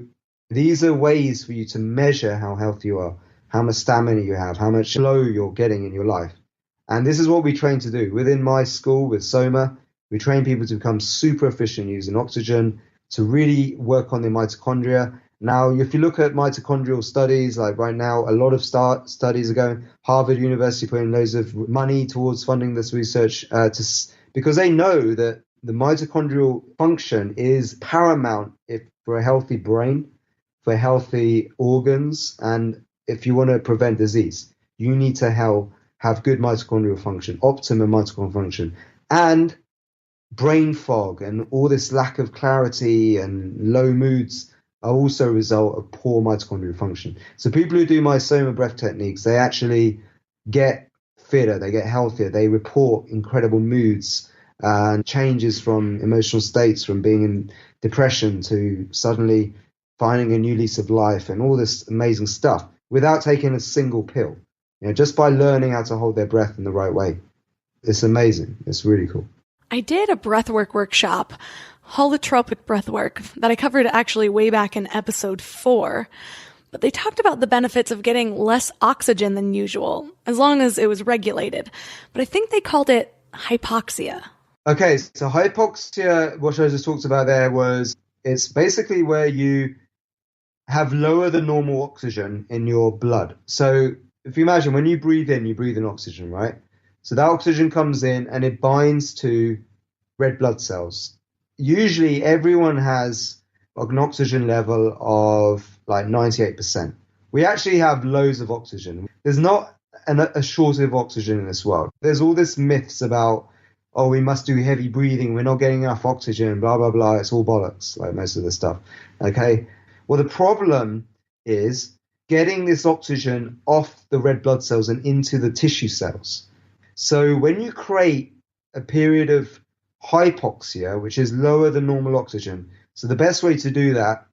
C: these are ways for you to measure how healthy you are, how much stamina you have, how much flow you're getting in your life. And this is what we train to do. Within my school with Soma, we train people to become super efficient using oxygen, to really work on their mitochondria. Now, if you look at mitochondrial studies, like right now, a lot of studies are going. Harvard University putting loads of money towards funding this research because they know that the mitochondrial function is paramount for a healthy brain, for healthy organs, and if you want to prevent disease, you need to have good mitochondrial function, optimum mitochondrial function, and brain fog and all this lack of clarity and low moods are also a result of poor mitochondrial function. So people who do my Soma breath techniques, they actually get fitter, they get healthier, they report incredible moods and changes from emotional states, from being in depression to suddenly finding a new lease of life and all this amazing stuff without taking a single pill. Just by learning how to hold their breath in the right way. It's amazing. It's really cool.
B: I did a breathwork workshop, holotropic breathwork, that I covered actually way back in episode 4. But they talked about the benefits of getting less oxygen than usual, as long as it was regulated. But I think they called it hypoxia.
C: Okay, so hypoxia, what I just talked about there, it's basically where you have lower than normal oxygen in your blood. So if you imagine, when you breathe in oxygen, right? So that oxygen comes in and it binds to red blood cells. Usually everyone has an oxygen level of like 98%. We actually have loads of oxygen. There's not a shortage of oxygen in this world. There's all this myths about, oh, we must do heavy breathing, we're not getting enough oxygen, blah, blah, blah. It's all bollocks, like most of the stuff. Okay? Well, the problem is getting this oxygen off the red blood cells and into the tissue cells. So when you create a period of hypoxia, which is lower than normal oxygen, so the best way to do that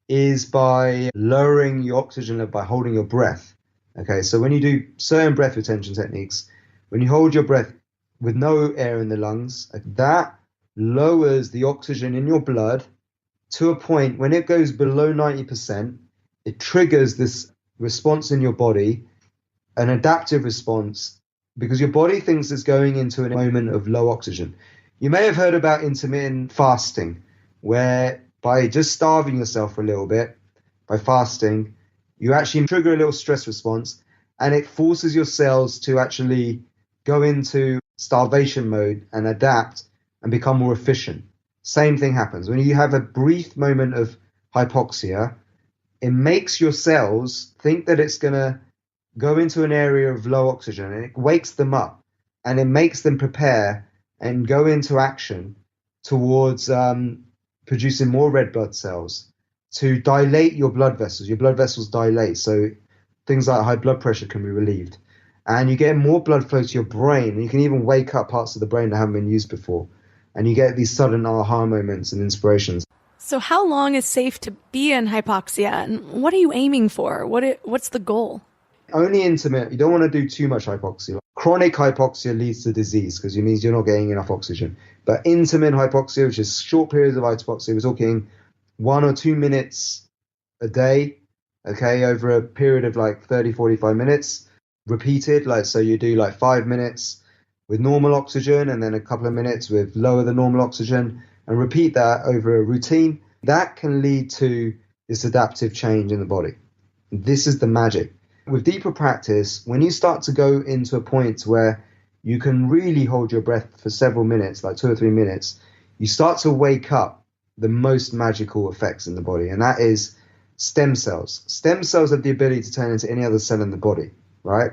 C: is by lowering your oxygen level by holding your breath. Okay, so when you do certain breath retention techniques, when you hold your breath with no air in the lungs, that lowers the oxygen in your blood to a point when it goes below 90%, it triggers this response in your body, an adaptive response, because your body thinks it's going into a moment of low oxygen. You may have heard about intermittent fasting, where by just starving yourself for a little bit, by fasting, you actually trigger a little stress response, and it forces your cells to actually go into starvation mode and adapt and become more efficient. Same thing happens. When you have a brief moment of hypoxia, it makes your cells think that it's going to go into an area of low oxygen, and it wakes them up and it makes them prepare and go into action towards producing more red blood cells to dilate your blood vessels. Your blood vessels dilate, so things like high blood pressure can be relieved. And you get more blood flow to your brain, and you can even wake up parts of the brain that haven't been used before. And you get these sudden aha moments and inspirations.
B: So how long is safe to be in hypoxia, and what are you aiming for? What's the goal?
C: Only intermittent. You don't want to do too much hypoxia. Chronic hypoxia leads to disease because it means you're not getting enough oxygen. But intermittent hypoxia, which is short periods of hypoxia, we're talking 1 or 2 minutes a day, okay, over a period of like 30, 45 minutes, repeated. Like, so you do like 5 minutes with normal oxygen and then a couple of minutes with lower than normal oxygen, and repeat that over a routine. That can lead to this adaptive change in the body. This is the magic. With deeper practice, when you start to go into a point where you can really hold your breath for several minutes, like 2 or 3 minutes, you start to wake up the most magical effects in the body, and that is stem cells. Stem cells have the ability to turn into any other cell in the body, right?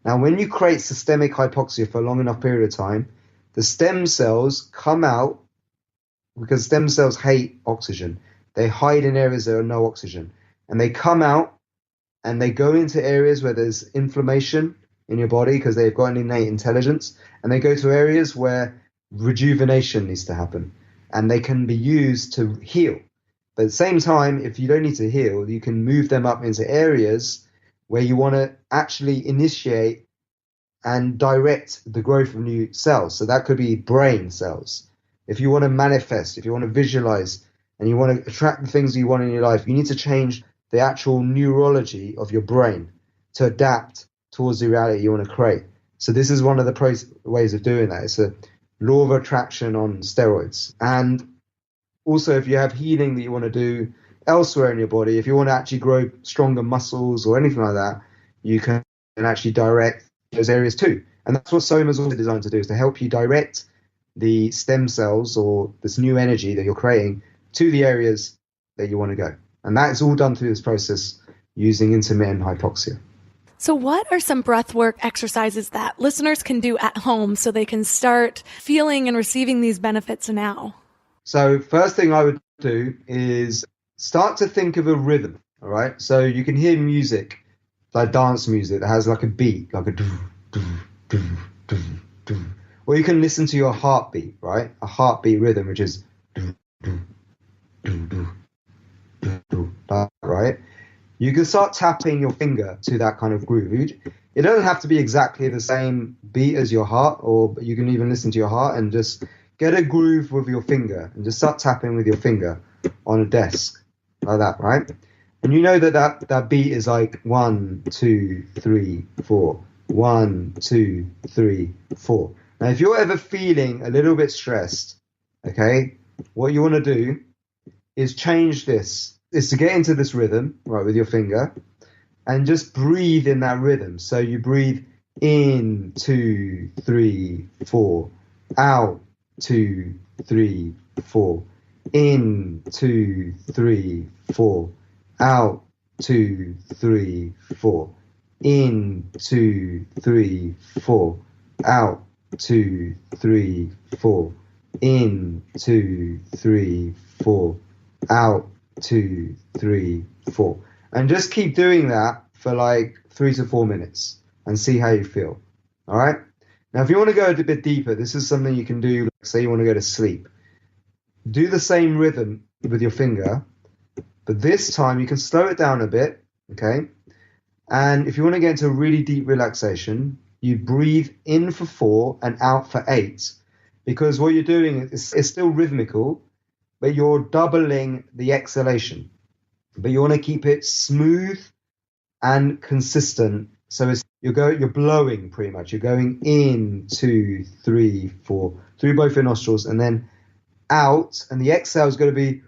C: Now, when you create systemic hypoxia for a long enough period of time, the stem cells come out, because stem cells hate oxygen. They hide in areas there are no oxygen, and they come out and they go into areas where there's inflammation in your body because they've got an innate intelligence, and they go to areas where rejuvenation needs to happen, and they can be used to heal. But at the same time, if you don't need to heal, you can move them up into areas where you want to actually initiate and direct the growth of new cells. So that could be brain cells. If you want to manifest, if you want to visualize, and you want to attract the things you want in your life, you need to change the actual neurology of your brain to adapt towards the reality you want to create. So this is one of the ways of doing that. It's a law of attraction on steroids. And also, if you have healing that you want to do elsewhere in your body, if you want to actually grow stronger muscles or anything like that, you can actually direct those areas too. And that's what Soma is also designed to do, is to help you direct the stem cells or this new energy that you're creating to the areas that you want to go. And that is all done through this process using intermittent hypoxia.
B: So what are some breathwork exercises that listeners can do at home so they can start feeling and receiving these benefits now?
C: So first thing I would do is start to think of a rhythm, all right? So you can hear music, like dance music that has like a beat, like a doo, doo, doo, doo, doo. Or you can listen to your heartbeat, right? A heartbeat rhythm, which is doo, doo, doo, doo, doo, doo, right? You can start tapping your finger to that kind of groove. It doesn't have to be exactly the same beat as your heart, or you can even listen to your heart and just get a groove with your finger and just start tapping with your finger on a desk like that, right? And you know that beat is like 1, 2, 3, 4. 1, 2, 3, 4. Now, if you're ever feeling a little bit stressed, okay, what you want to do is change this. Is to get into this rhythm, right, with your finger, and just breathe in that rhythm. So you breathe in, 2, 3, 4, out, 2, 3, 4, in, 2, 3, 4, out, 2, 3, 4, in, 2, 3, 4, out, 2, 3, 4, in, 2, 3, 4, out, 2, 3, 4. And just keep doing that for like 3 to 4 minutes and see how you feel. All right. Now, if you want to go a bit deeper, this is something you can do. Like, say you want to go to sleep. Do the same rhythm with your finger, but this time you can slow it down a bit. Okay. And if you want to get into a really deep relaxation, you breathe in for 4 and out for 8, because what you're doing is still rhythmical, but you're doubling the exhalation. But you want to keep it smooth and consistent. So you're blowing pretty much. You're going in, 2, 3, 4 through both your nostrils, and then out. And the exhale is going to be,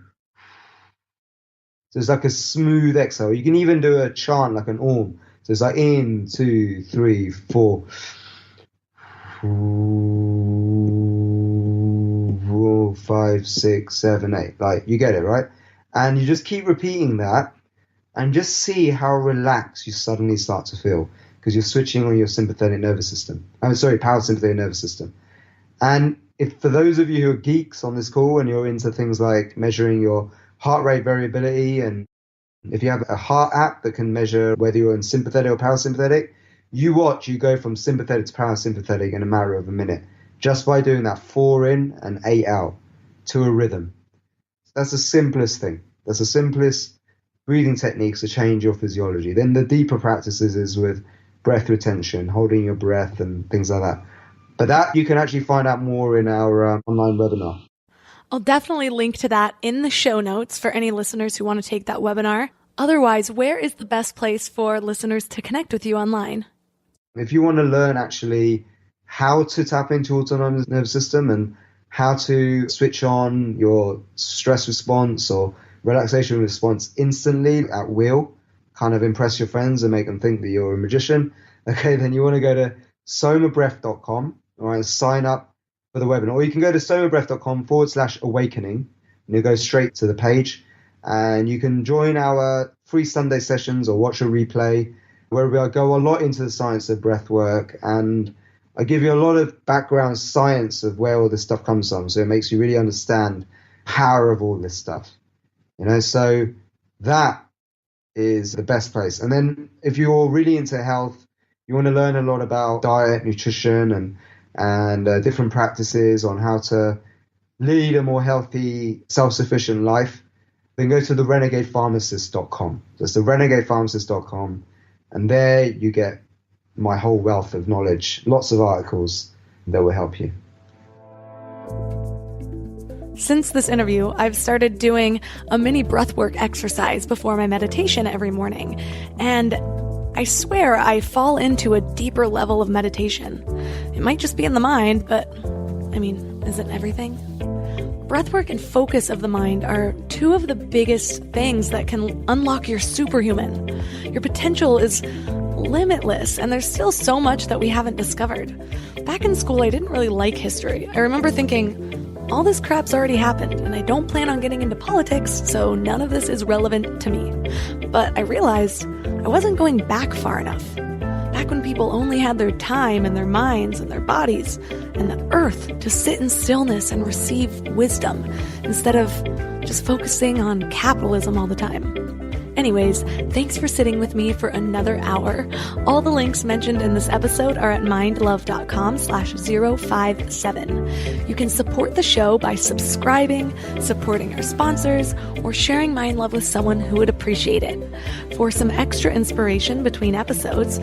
C: so it's like a smooth exhale. You can even do a chant like an Om. So it's like in, 2, 3, 4. 5, 6, 7, 8. Like, you get it, right? And you just keep repeating that and just see how relaxed you suddenly start to feel, because you're switching on your sympathetic nervous system. Parasympathetic nervous system. And if for those of you who are geeks on this call and you're into things like measuring your heart rate variability, and if you have a heart app that can measure whether you're in sympathetic or parasympathetic, you go from sympathetic to parasympathetic in a matter of a minute just by doing that 4 in and 8 out to a rhythm. That's the simplest thing. That's the simplest breathing techniques to change your physiology. Then the deeper practices is with breath retention, holding your breath and things like that. But that you can actually find out more in our online webinar.
B: I'll definitely link to that in the show notes for any listeners who want to take that webinar. Otherwise, where is the best place for listeners to connect with you online?
C: If you want to learn actually how to tap into autonomous nervous system and how to switch on your stress response or relaxation response instantly at will, kind of impress your friends and make them think that you're a magician, okay, then you want to go to somabreath.com, all right, sign up for the webinar. Or you can go to somabreath.com/awakening, and you'll go straight to the page. And you can join our free Sunday sessions or watch a replay where I go a lot into the science of breath work, and I give you a lot of background science of where all this stuff comes from. So it makes you really understand the power of all this stuff. So that is the best place. And then if you're really into health, you want to learn a lot about diet, nutrition, and different practices on how to lead a more healthy, self-sufficient life, then go to the renegadepharmacist.com. That's the renegadepharmacist.com. And there you get my whole wealth of knowledge, lots of articles that will help you.
B: Since this interview, I've started doing a mini breathwork exercise before my meditation every morning. And I swear I fall into a deeper level of meditation. It might just be in the mind, but isn't everything? Breathwork and focus of the mind are two of the biggest things that can unlock your superhuman. Your potential is limitless, and there's still so much that we haven't discovered. Back in school, I didn't really like history. I remember thinking, all this crap's already happened, and I don't plan on getting into politics, so none of this is relevant to me. But I realized I wasn't going back far enough. Back when people only had their time and their minds and their bodies and the earth to sit in stillness and receive wisdom instead of just focusing on capitalism all the time. Anyways, thanks for sitting with me for another hour. All the links mentioned in this episode are at mindlove.com/057. You can support the show by subscribing, supporting our sponsors, or sharing Mind Love with someone who would appreciate it. For some extra inspiration between episodes,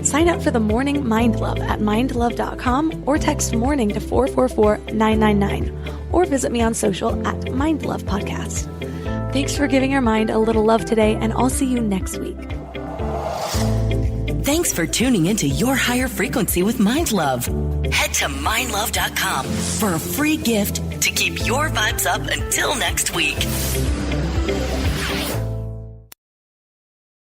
B: sign up for the Morning Mind Love at mindlove.com or text morning to 444-999 or visit me on social at Mind Love Podcast. Thanks for giving your mind a little love today, and I'll see you next week.
D: Thanks for tuning into Your Higher Frequency with Mind Love. Head to mindlove.com for a free gift to keep your vibes up until next week.